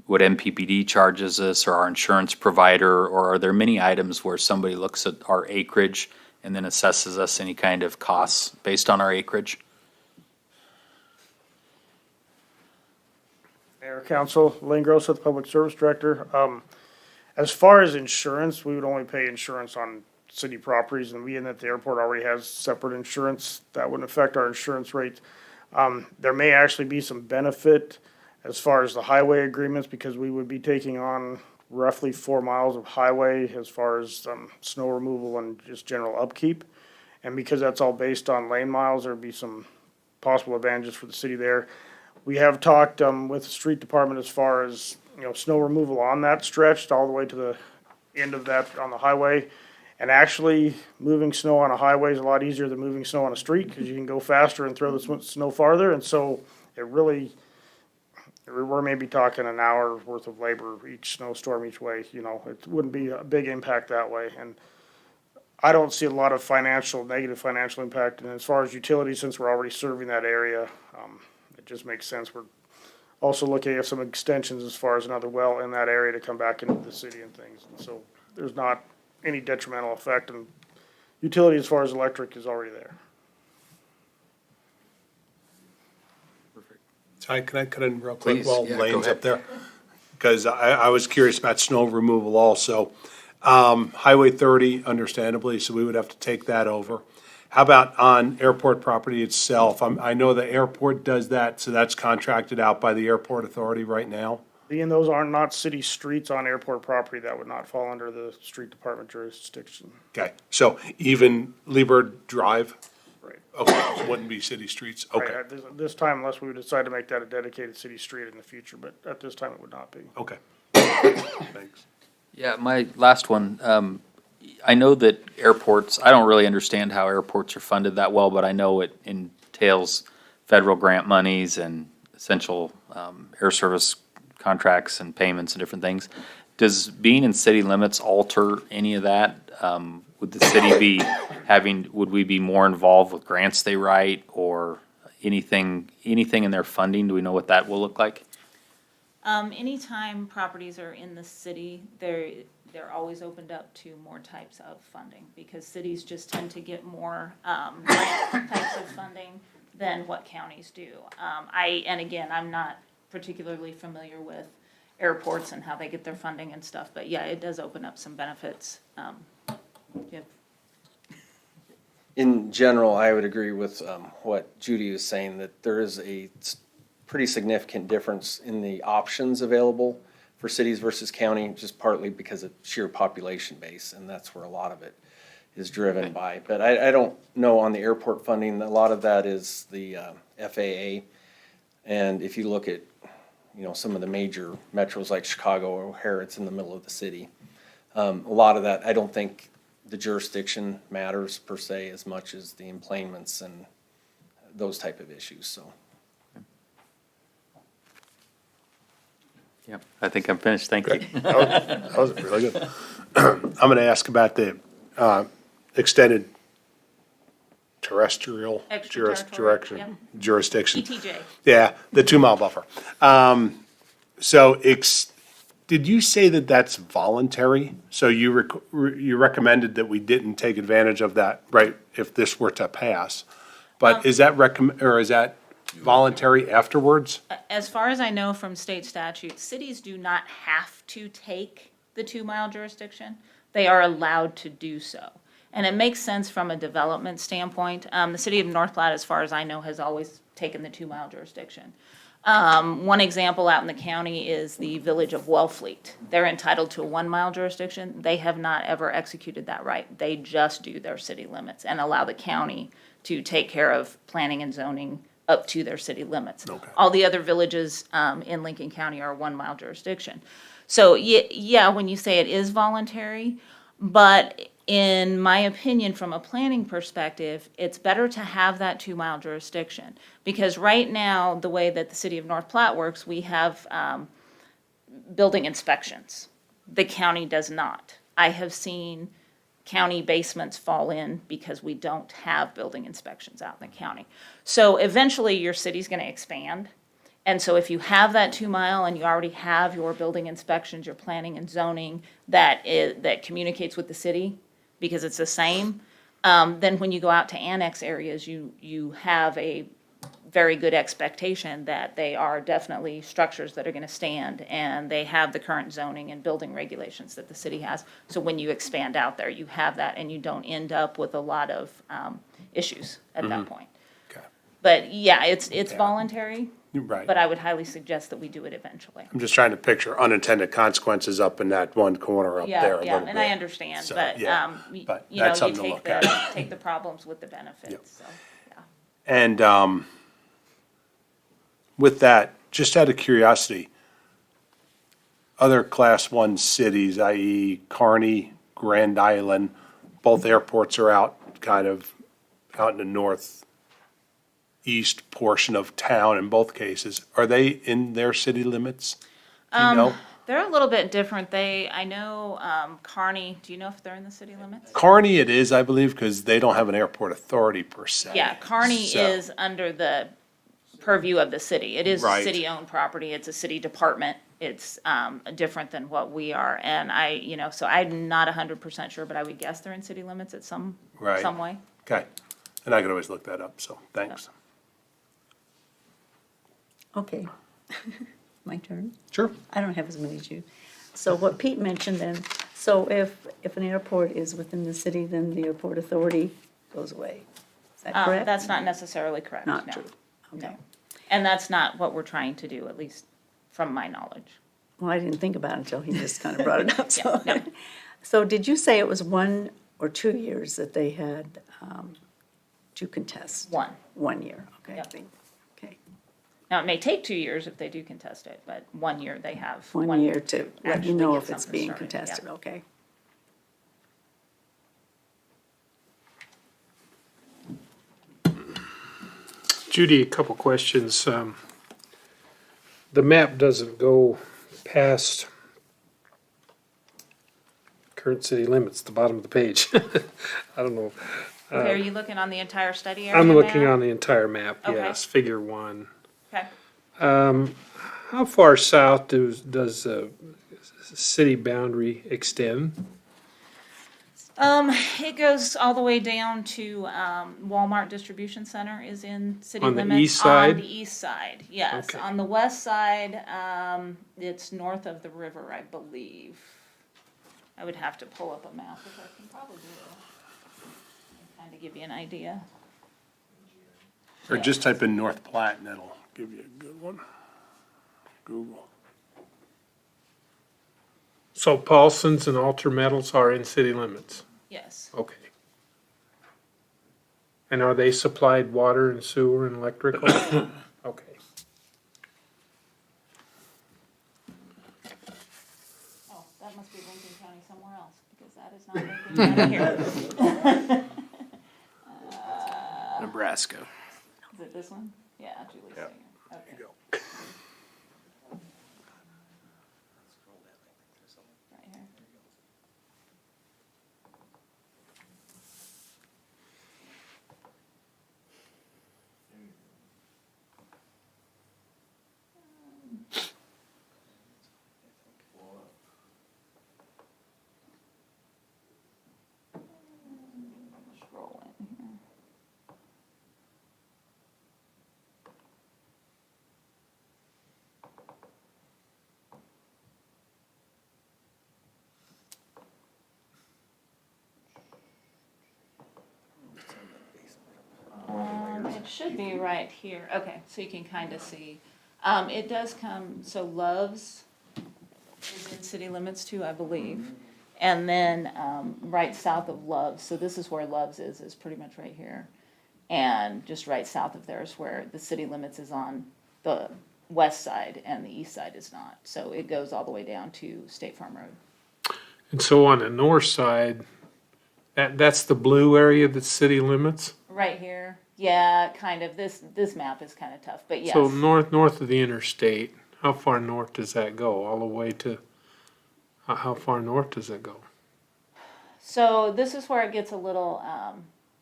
what MPPD charges us or our insurance provider, or are there many items where somebody looks at our acreage and then assesses us any kind of costs based on our acreage? Mayor, Council, Lane Gross, Public Service Director. As far as insurance, we would only pay insurance on city properties, and being that the airport already has separate insurance, that wouldn't affect our insurance rate. There may actually be some benefit as far as the highway agreements, because we would be taking on roughly 4 miles of highway as far as snow removal and just general upkeep. And because that's all based on lane miles, there'd be some possible advantages for the city there. We have talked with the street department as far as, snow removal on that stretch all the way to the end of that on the highway. And actually, moving snow on a highway is a lot easier than moving snow on a street, because you can go faster and throw the snow farther. And so we're maybe talking an hour worth of labor each snowstorm each way. It wouldn't be a big impact that way. And I don't see a lot of negative financial impact. And as far as utilities, since we're already serving that area, it just makes sense. We're also looking at some extensions as far as another well in that area to come back into the city and things. And so there's not any detrimental effect, and utility as far as electric is already there. Can I cut in real quick Please, while yeah, go Lane's ahead. up there? Because I was curious about snow removal also. Highway 30, understandably, so we would have to take that over. How about on airport property itself? I know the airport does that, so that's contracted out by the airport authority right now. Being those are not city streets on airport property, that would not fall under the street department jurisdiction. Okay, so even Liebert Drive? Right. Okay, wouldn't be city streets, okay, Right, at this time, unless we would decide to make that a dedicated city street in the future, but at this time, it would not be. okay. Thanks. Yeah, my last one, I know that airports, I don't really understand how airports are funded that well, but I know it entails federal grant monies and essential air service contracts and payments and different things. Does being in city limits alter any of that? Would the city would we be more involved with grants they write or anything in their funding? Do we know what that will look like? Anytime properties are in the city, they're always opened up to more types of funding, because cities just tend to get more grant types of funding than what counties do. And again, I'm not particularly familiar with airports and how they get their funding and stuff, but yeah, it does open up some benefits. Yeah. In general, I would agree with what Judy was saying, that there is a pretty significant difference in the options available for cities versus county, just partly because of sheer population base, and that's where a lot of it is driven by. But I don't know on the airport funding, a lot of that is the FAA. And if you look at, some of the major metros like Chicago or O'Hare, it's in the middle of the city. A lot of that, I don't think the jurisdiction matters per se as much as the emplanements and those type of issues, so. Yeah, I think I'm finished. Thank you. That was really good. I'm gonna ask about the, extended terrestrial Extraterritorial, yep. jurisdiction. ETJ. Yeah, the 2 mile buffer. So did you say that that's voluntary? So you recommended that we didn't take advantage of that, right, if this were to pass? But is that or is that voluntary afterwards? As far as I know from state statute, cities do not have to take the 2-mile jurisdiction. They are allowed to do so. And it makes sense from a development standpoint. The city of North Platte, as far as I know, has always taken the 2-mile jurisdiction. One example out in the county is the village of Wellfleet. They're entitled to a 1-mile jurisdiction. They have not ever executed that right. They just do their city limits and allow the county to take care of planning and zoning up to their city limits. Okay. All the other villages in Lincoln County are 1-mile jurisdiction. So yeah, when you say it is voluntary, but in my opinion, from a planning perspective, it's better to have that 2-mile jurisdiction. Because right now, the way that the city of North Platte works, we have building inspections. The county does not. I have seen county basements fall in because we don't have building inspections out in the county. So eventually, your city's gonna expand. And so if you have that 2-mile and you already have your building inspections, your planning and zoning that communicates with the city, because it's the same, then when you go out to annex areas, you have a very good expectation that they are definitely structures that are gonna stand, and they have the current zoning and building regulations that the city has. So when you expand out there, you have that, and you don't end up with a lot of issues at that point. Okay. But yeah, it's voluntary, Right. but I would highly suggest that we do it eventually. I'm just trying to picture unintended consequences up in that one corner up there a Yeah, little and I bit. understand, So, but, yeah, but you know, that's you something to take look at. take the problems with the benefits, so, yeah. And with that, just out of curiosity, other Class 1 cities, i.e. Kearney, Grand Island, both airports are out in the northeast portion of town in both cases. Are they in their city limits? Do you know? They're a little bit different. I know, Kearney, do you know if they're in the city limits? Kearney it is, I believe, because they don't have an airport authority per se. Yeah, Kearney So- is under the purview of the city. It is Right. city-owned property. It's a city department. It's, different than what we are. And so I'm not 100% sure, but I would guess they're in city limits at some Right. way. Okay, and I could always look that up, so thanks. Okay. My turn. Sure. I don't have as many as you. So what Pete mentioned then, so if an airport is within the city, then the airport authority goes away. Is that correct? That's not necessarily correct, no. Not true. Okay. No. And that's not what we're trying to do, at least from my knowledge. Well, I didn't think about it until he just kind of brought it up, so. Yeah, no. So did you say it was 1 or 2 years that they had to contest? 1. 1 year, okay. Yep. Okay. Now, it may take 2 years if they do contest it, but 1 year they have. 1 year to let actually you know get if it's something being started, contested, yeah. okay. Judy, a couple questions. The map doesn't go past current city limits, the bottom of the page. I don't know. Okay, are you looking on the entire study area I'm looking map? on the entire map, Okay. yes, figure 1. Okay. How far south does the city boundary extend? It goes all the way down to, Walmart Distribution Center is in city On the limits. east side? On the east side, yes. Okay. On the west side, it's north of the river, I believe. I would have to pull up a map, which I can probably do. Kind of give you an idea. Or just type in North Platte and that'll give you a good one. Google. So Paulson's and Alter Metals are in city limits? Yes. Okay. And are they supplied water and sewer and electrical? Okay. Oh, that must be Lincoln County somewhere else, because that is not Lincoln County here. Nebraska. Is it this one? Yeah, Julie's Yeah. saying it. Okay. There you Right here. should be right here. Okay, so you can kind of see. It does come, so Love's is in city limits too, I believe. And then, right south of Love's, so this is where Love's is pretty much right here. And just right south of there is where the city limits is on the west side and the east side is not. So it goes all the way down to State Farm Road. And so on the north side, that's the blue area that's city limits? Right here, yeah, kind of. This map is kind of tough, but yes. So north of the interstate, how far north does that go? All the way to, how far north does that go? So this is where it gets a little,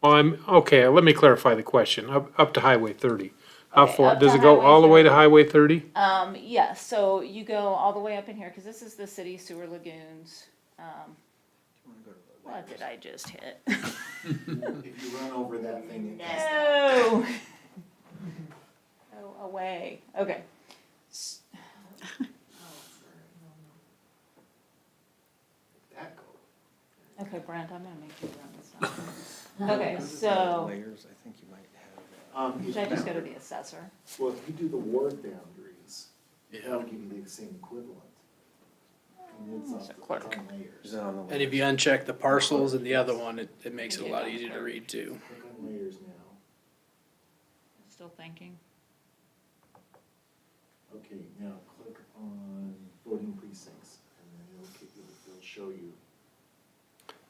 Well, okay, let me clarify the question. Up to Highway 30. How Okay, far, up does to it go Highway all the way to 30. Highway 30? yes, so you go all the way up in here, because this is the city sewer lagoons. What did I just hit? If you run over that thing, it does. No! Go away. Okay. That go. Okay, Brent, I'm gonna make you run this down. Okay, so, Layers, I think you might have. should I just go to the assessor? Well, if you do the ward boundaries, that'll give you the same equivalent. And it's So on clerk. layers. Is it on the And if you uncheck the parcels and the other one, it makes it a lot easier to read too. Click on layers now. Still thinking. Okay, now click on voting precincts, and then it'll show you.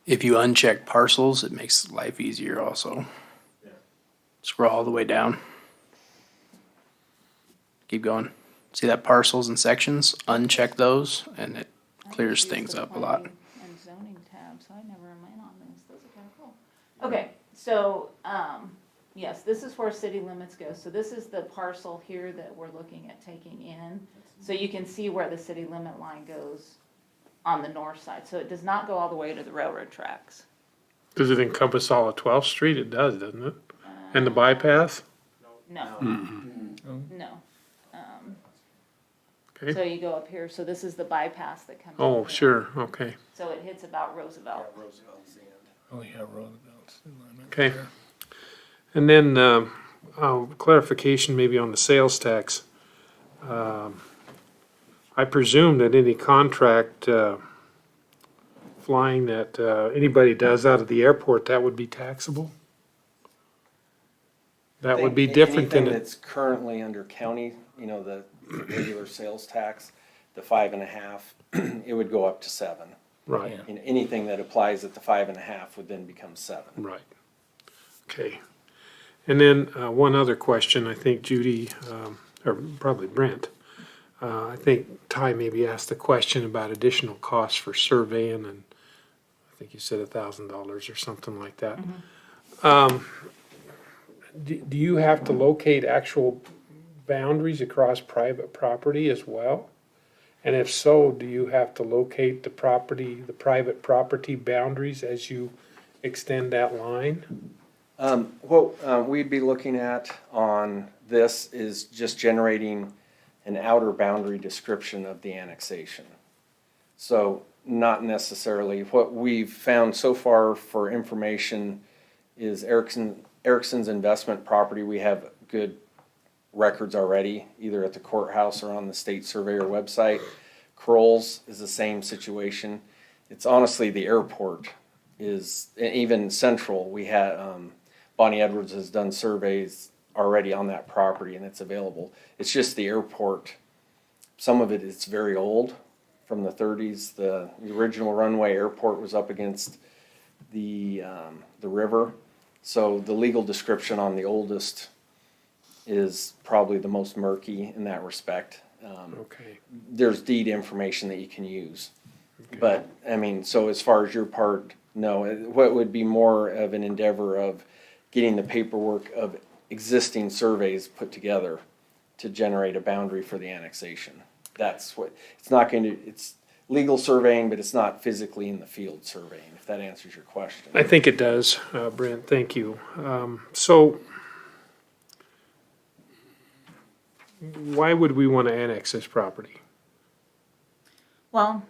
If you uncheck parcels, it makes life easier also. Yeah. Scroll all the way down. Keep going. See that parcels and sections? Uncheck those and it clears things up a lot. And zoning tab, so I never am in on this. Those are kind of cool. Okay, so, yes, this is where city limits go. So this is the parcel here that we're looking at taking in. So you can see where the city limit line goes on the north side. So it does not go all the way to the railroad tracks. Does it encompass all of 12th Street? It does, doesn't it? And the bypass? No. No. Okay. So you go up here, so this is the bypass that comes. Oh, up here. sure, okay. So it hits about Roosevelt. Roosevelt's the end. Oh, yeah, Roosevelt's in limit. Okay. And then, clarification maybe on the sales tax. I presume that any contract, flying that, anybody does out of the airport, that would be taxable? That would be different than, Anything it- that's currently under county, the regular sales tax, the 5.5, it would go up to 7. right, Anything that applies at the 5.5 would then become 7. right. Okay. And then, one other question, I think Judy, or probably Brent, I think Ty maybe asked a question about additional costs for surveying, and I think you said $1,000 or something like that. Do you have to locate actual boundaries across private property as well? And if so, do you have to locate the private property boundaries as you extend that line? What we'd be looking at on this is just generating an outer boundary description of the annexation. So not necessarily, what we've found so far for information is Erickson's investment property, we have good records already, either at the courthouse or on the state surveyor website. Kroll's is the same situation. It's honestly the airport is, even Central, we had, Bonnie Edwards has done surveys already on that property and it's available. It's just the airport, some of it is very old, from the 30s. The original runway airport was up against the river. So the legal description on the oldest is probably the most murky in that respect. Okay, There's deed information that you can use. But, I mean, so as far as your part, no. What would be more of an endeavor of getting the paperwork of existing surveys put together to generate a boundary for the annexation. That's what, it's not going to, it's legal surveying, but it's not physically in the field surveying, if that answers your question. I think it does, Brent, thank you. So why would we want to annex this property? Well,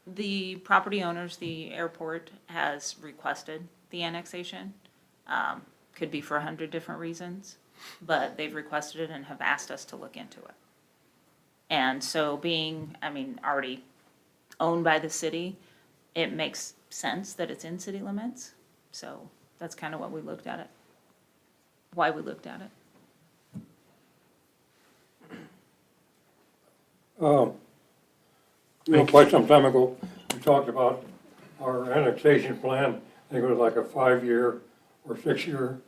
the property owners, the airport has requested the annexation. could be for 100 different reasons, but they've requested it and have asked us to look into it. And so being, already owned by the city, it makes sense that it's in city limits. So that's kind of what we looked at it, why we looked at it. Quite some time ago, we talked about our annexation plan. I think it was like a 5-year or 6-year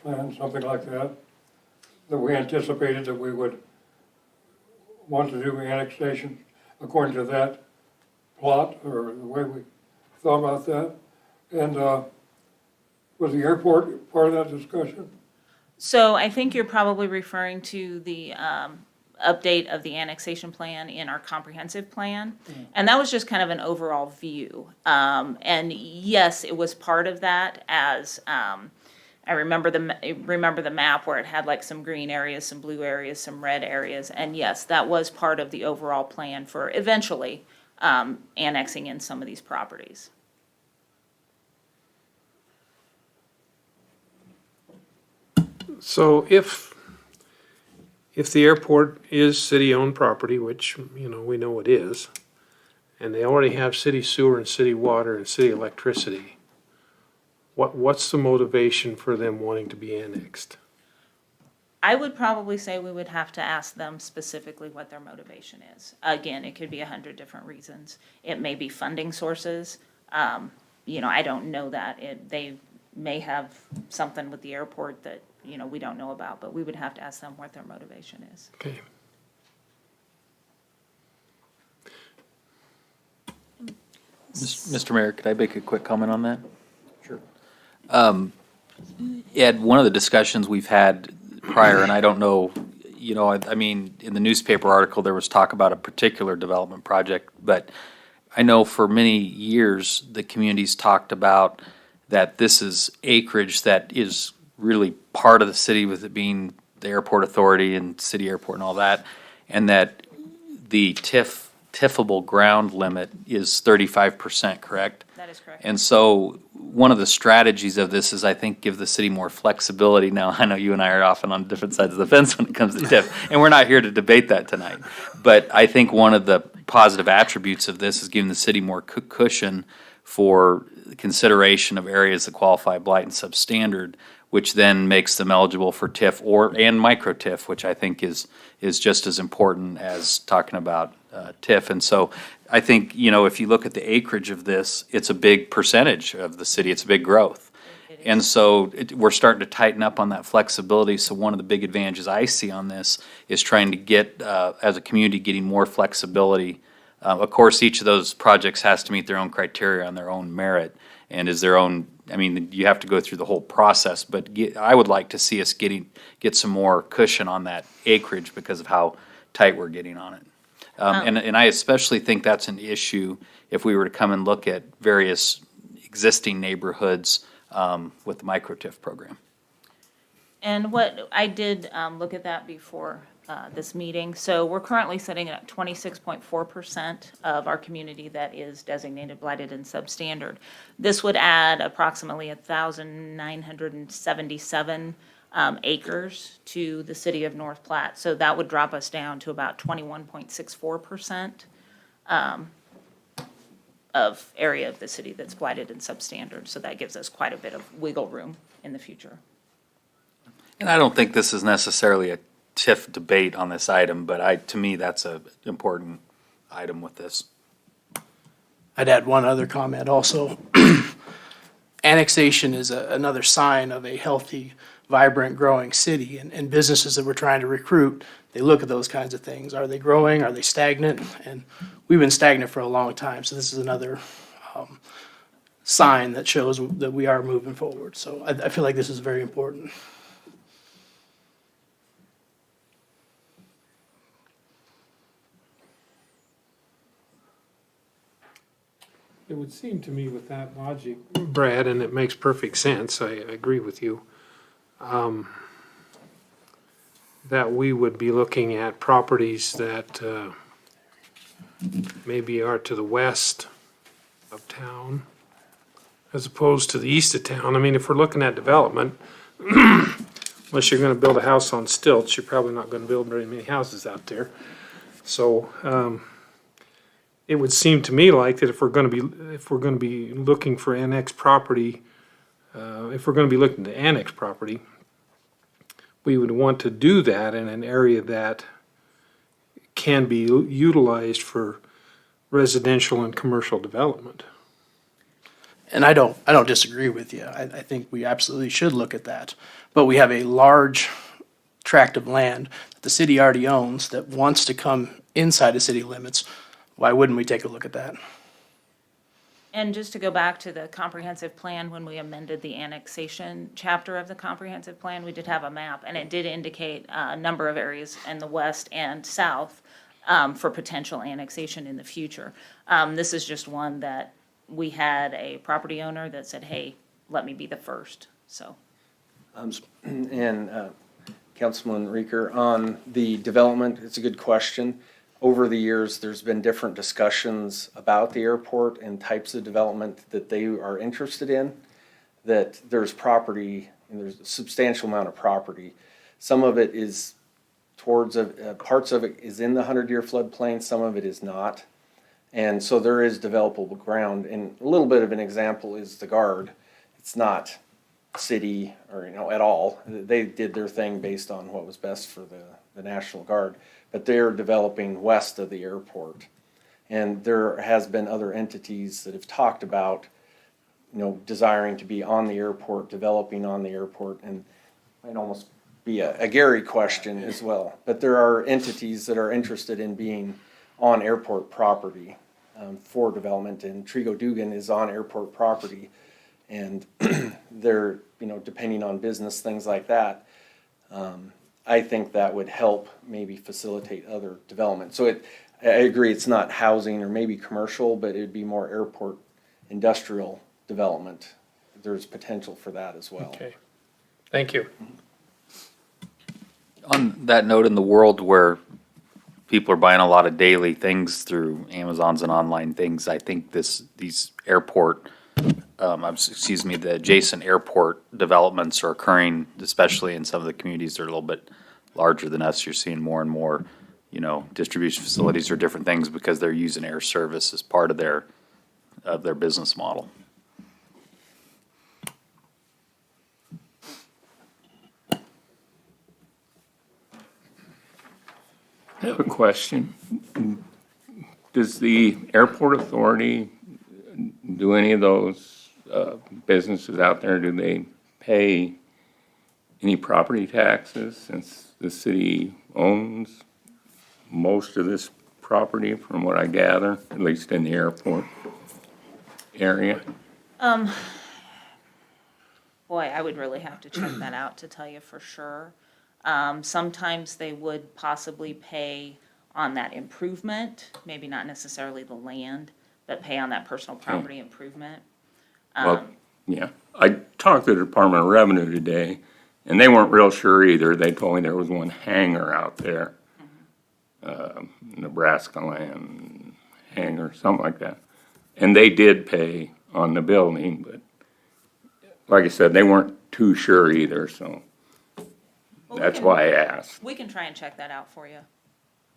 plan, something like that. That we anticipated that we would want to do annexation according to that plot or the way we thought about that. And was the airport part of that discussion? So I think you're probably referring to the update of the annexation plan in our comprehensive plan. And that was just kind of an overall view. And yes, it was part of that as, I remember the map where it had like some green areas, some blue areas, some red areas. And yes, that was part of the overall plan for eventually annexing in some of these properties. So if the airport is city-owned property, which, we know it is, and they already have city sewer and city water and city electricity, what's the motivation for them wanting to be annexed? I would probably say we would have to ask them specifically what their motivation is. Again, it could be 100 different reasons. It may be funding sources. I don't know that. They may have something with the airport that, we don't know about, but we would have to ask them what their motivation is. Okay. Mr. Mayor, could I make a quick comment on that? Sure. Ed, one of the discussions we've had prior, and I don't know, in the newspaper article, there was talk about a particular development project, but I know for many years, the community's talked about that this is acreage that is really part of the city, with it being the airport authority and city airport and all that, and that the TIFable ground limit is 35%, correct? That is correct. And so one of the strategies of this is, I think, give the city more flexibility. Now, I know you and I are often on different sides of the fence when it comes to TIF, and we're not here to debate that tonight. But I think one of the positive attributes of this is giving the city more cushion for consideration of areas that qualify blight and substandard, which then makes them eligible for TIF and micro TIF, which I think is just as important as talking about TIF. And so I think, if you look at the acreage of this, it's a big percentage of the city. It's a big growth. And so we're starting to tighten up on that flexibility. So one of the big advantages I see on this is trying to get, as a community, getting more flexibility. Of course, each of those projects has to meet their own criteria on their own merit and is their own. You have to go through the whole process, but I would like to see us get some more cushion on that acreage because of how tight we're getting on it. And I especially think that's an issue if we were to come and look at various existing neighborhoods with the micro TIF program. And what I did look at that before this meeting. So we're currently sitting at 26.4% of our community that is designated blighted and substandard. This would add approximately 1,977 acres to the city of North Platte. So that would drop us down to about 21.64% of area of the city that's blighted and substandard. So that gives us quite a bit of wiggle room in the future. And I don't think this is necessarily a TIF debate on this item, but to me, that's an important item with this. I'd add one other comment also. Annexation is another sign of a healthy, vibrant, growing city, and businesses that we're trying to recruit, they look at those kinds of things. Are they growing? Are they stagnant? And we've been stagnant for a long time, so this is another sign that shows that we are moving forward. So I feel like this is very important. It would seem to me with that logic, Brad, and it makes perfect sense, I agree with you, that we would be looking at properties that maybe are to the west of town as opposed to the east of town. If we're looking at development, unless you're gonna build a house on stilts, you're probably not gonna build very many houses out there. So, it would seem to me like that if we're gonna be looking for annex property, if we're gonna be looking to annex property, we would want to do that in an area that can be utilized for residential and commercial development. And I don't disagree with you. I think we absolutely should look at that. But we have a large tract of land that the city already owns that wants to come inside the city limits. Why wouldn't we take a look at that? And just to go back to the comprehensive plan, when we amended the annexation chapter of the comprehensive plan, we did have a map, and it did indicate a number of areas in the west and south for potential annexation in the future. This is just one that we had a property owner that said, hey, let me be the first, so. And Councilman Reeker, on the development, it's a good question. Over the years, there's been different discussions about the airport and types of development that they are interested in, that there's property, and there's a substantial amount of property. Some of it is towards, parts of it is in the 100-year floodplain, some of it is not. And so there is developable ground, and a little bit of an example is the Guard. It's not city or, at all. They did their thing based on what was best for the National Guard, but they're developing west of the airport. And there has been other entities that have talked about, desiring to be on the airport, developing on the airport, and it might almost be a Gary question as well. But there are entities that are interested in being on airport property for development, and Trigo Dugan is on airport property, and they're, depending on business, things like that. I think that would help maybe facilitate other development. So I agree, it's not housing or maybe commercial, but it'd be more airport industrial development. There's potential for that as well. Okay, thank you. On that note, in the world where people are buying a lot of daily things through Amazons and online things, I think these airport, the adjacent airport developments are occurring, especially in some of the communities that are a little bit larger than us. You're seeing more and more, distribution facilities or different things because they're using air service as part of their business model. I have a question. Does the airport authority do any of those businesses out there, do they pay any property taxes since the city owns most of this property, from what I gather, at least in the airport area? Boy, I would really have to check that out to tell you for sure. Sometimes they would possibly pay on that improvement, maybe not necessarily the land, but pay on that personal property improvement. Well, yeah, I talked to the Department of Revenue today, and they weren't real sure either. They told me there was one hangar out there, Nebraska land hangar, something like that. And they did pay on the building, but like I said, they weren't too sure either, so that's why I asked. We can try and check that out for you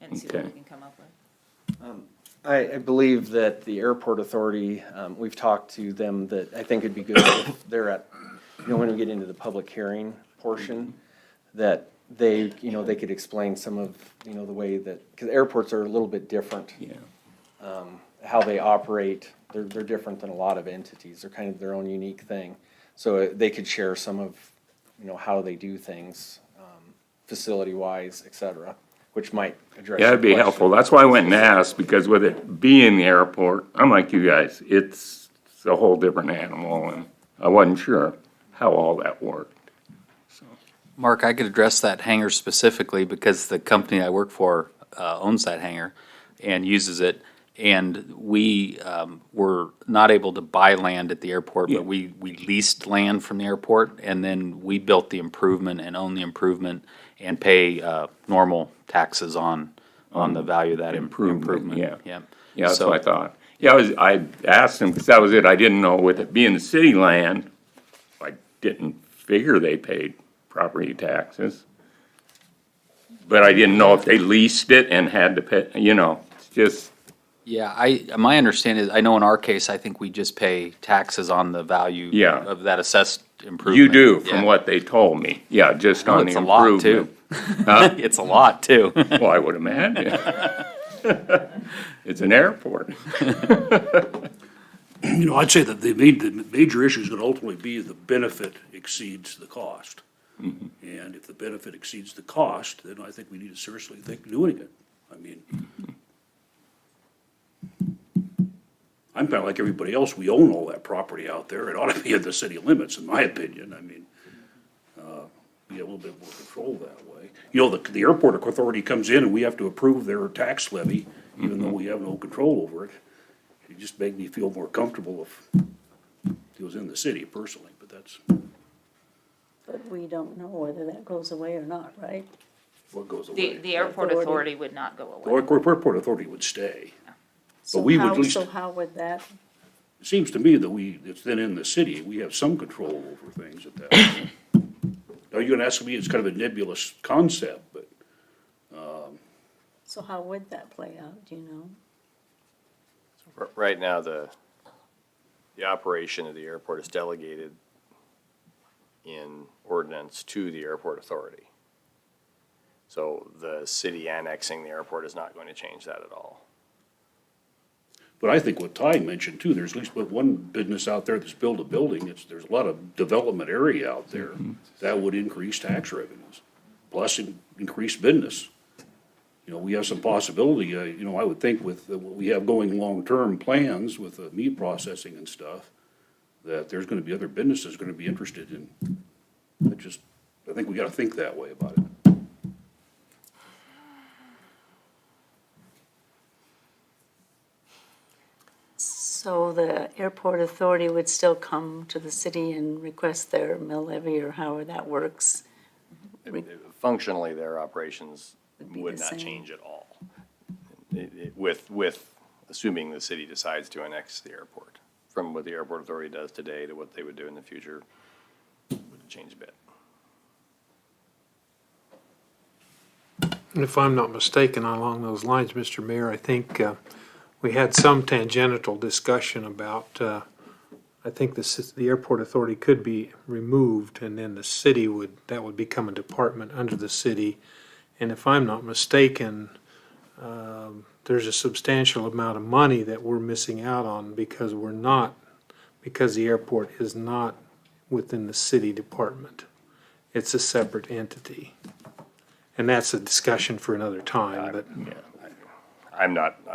and see what we can come up with. I believe that the airport authority, we've talked to them, that I think it'd be good if they're at, when we get into the public hearing portion, that they, they could explain some of, the way that, because airports are a little bit different. Yeah. How they operate, they're different than a lot of entities. They're kind of their own unique thing. So they could share some of, how they do things, facility-wise, et cetera, which might address. Yeah, that'd be your question. helpful. That's why I went and asked, because with it being the airport, I'm like you guys, it's a whole different animal, and I wasn't sure how all that worked. So. Mark, I could address that hangar specifically because the company I work for owns that hangar and uses it. And we were not able to buy land at the airport, but we leased land from the airport, and then we built the improvement and own the improvement and pay normal taxes on the value of that improvement. Yeah. Yeah. Yeah, that's what I thought. Yeah, I asked him, because that was it. I didn't know, with it being the city land, I didn't figure they paid property taxes. But I didn't know if they leased it and had to pay, it's just, Yeah, my understanding is, I know in our case, I think we just pay taxes on the value Yeah. of that assessed improvement. you do, from Yeah. what they told me. Yeah, just No, on the it's a lot, improvement. too. Huh? It's a lot, too. Well, I would imagine. It's an airport. I'd say that the major issue is gonna ultimately be the benefit exceeds the cost. And if the benefit exceeds the cost, then I think we need to seriously think of doing it. I mean, I'm kinda like everybody else, we own all that property out there, it ought to be in the city limits, in my opinion, I mean, we get a little bit more control that way. The airport authority comes in and we have to approve their tax levy, even though we have no control over it. It just made me feel more comfortable if it was in the city personally, but that's But we don't know whether that goes away or not, right? what goes away. The airport authority would not go The away. airport authority would stay. So we would how, at least- so how would that, It seems to me that it's then in the city, we have some control over things at that point. Now, you're gonna ask me, it's kind of a nebulous concept, but so how would that play out, do you know? Right now, the operation of the airport is delegated in ordinance to the airport authority. So the city annexing the airport is not going to change that at all. But I think what Ty mentioned too, there's at least one business out there that's built a building, there's a lot of development area out there that would increase tax revenues, plus increase business. We have some possibility, I would think with what we have going long-term plans with meat processing and stuff, that there's gonna be other businesses gonna be interested in, I think we gotta think that way about it. So the airport authority would still come to the city and request their mill levy or however that works? Functionally, their operations be would the not same. change at all. With assuming the city decides to annex the airport. From what the airport authority does today to what they would do in the future, wouldn't change a bit. If I'm not mistaken along those lines, Mr. Mayor, I think we had some tangential discussion about, I think the airport authority could be removed and then the city that would become a department under the city. And if I'm not mistaken, there's a substantial amount of money that we're missing out on because the airport is not within the city department. It's a separate entity. And that's a discussion for another time, but. I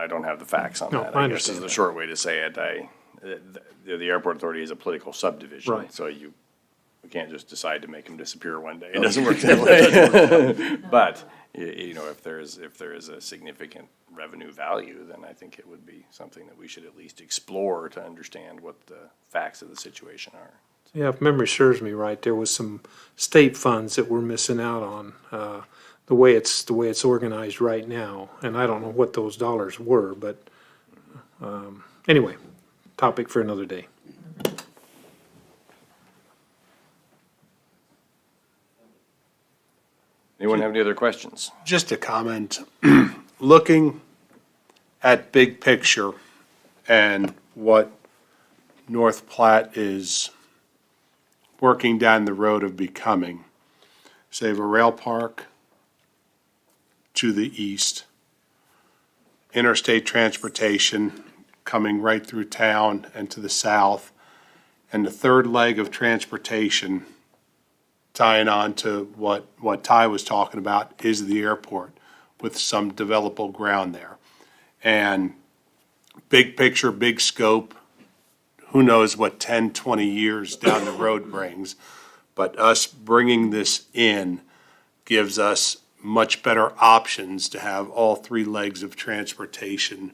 don't have the facts on No, that. I I guess is understand the that. short way to say it. The airport authority is a political subdivision. Right. So we can't just decide to make them disappear one day. It doesn't work that way. But, if there is a significant revenue value, then I think it would be something that we should at least explore to understand what the facts of the situation are. Yeah, if memory serves me right, there was some state funds that we're missing out on, the way it's organized right now. And I don't know what those dollars were, but, anyway, topic for another day. Anyone have any other questions? Just a comment, looking at big picture and what North Platte is working down the road of becoming. Say, a rail park to the east, interstate transportation coming right through town and to the south, and the third leg of transportation tying on to what Ty was talking about is the airport with some developable ground there. And big picture, big scope, who knows what 10, 20 years down the road brings. But us bringing this in gives us much better options to have all three legs of transportation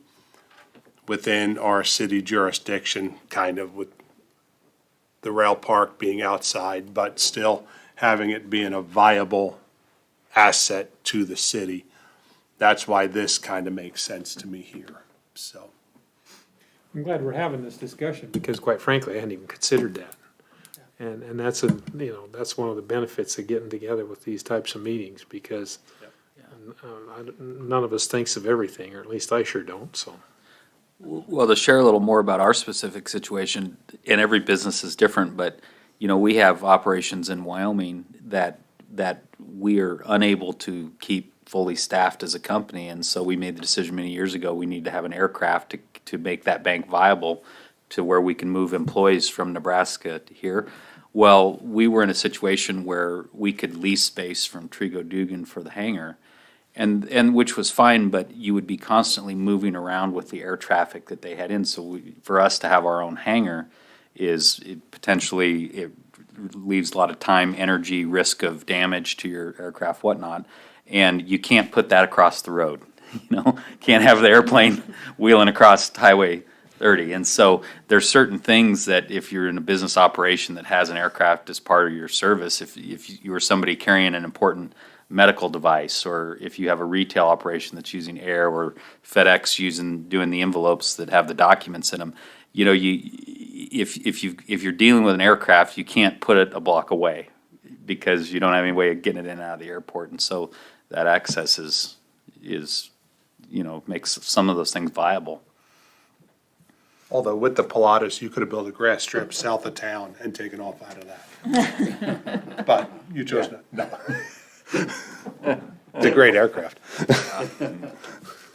within our city jurisdiction, kind of with the rail park being outside, but still having it being a viable asset to the city. That's why this kind of makes sense to me here, so. I'm glad we're having this discussion because quite frankly, I hadn't even considered that. And that's that's one of the benefits of getting together with these types of meetings, because none of us thinks of everything, or at least I sure don't, so. Well, to share a little more about our specific situation, and every business is different, but, we have operations in Wyoming that we are unable to keep fully staffed as a company, and so we made the decision many years ago, we need to have an aircraft to make that bank viable to where we can move employees from Nebraska to here. Well, we were in a situation where we could lease space from Trigo Dugan for the hangar, and which was fine, but you would be constantly moving around with the air traffic that they had in. So for us to have our own hangar it leaves a lot of time, energy, risk of damage to your aircraft, whatnot, and you can't put that across the road. Can't have the airplane wheeling across Highway 30. And so there's certain things that if you're in a business operation that has an aircraft as part of your service, if you were somebody carrying an important medical device, or if you have a retail operation that's using air, or FedEx doing the envelopes that have the documents in them, if you're dealing with an aircraft, you can't put it a block away because you don't have any way of getting it in and out of the airport. And so that access is makes some of those things viable. Although with the Pilatus, you could have built a grass strip south of town and taken off out of that. But you chose not, no. It's a great aircraft.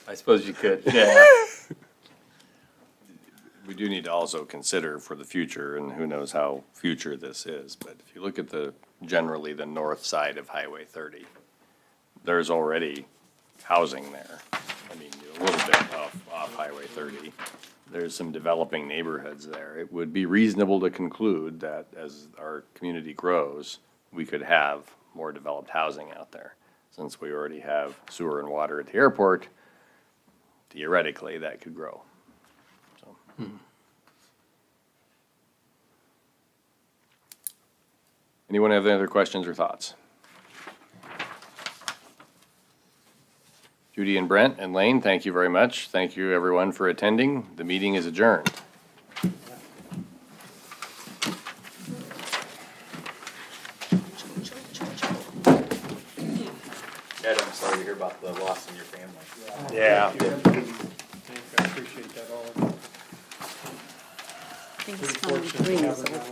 I suppose you could. Yeah. We do need to also consider for the future, and who knows how future this is, but if you look at generally the north side of Highway 30, there's already housing there. I mean, a little bit off Highway 30. There's some developing neighborhoods there. It would be reasonable to conclude that as our community grows, we could have more developed housing out there. Since we already have sewer and water at the airport, theoretically, that could grow. Anyone have any other questions or thoughts? Judy and Brent and Lane, thank you very much. Thank you, everyone, for attending. The meeting is adjourned. Ed, I'm sorry to hear about the loss in your family. Yeah. I appreciate that all. I think it's Pretty coming fortunate green, having so that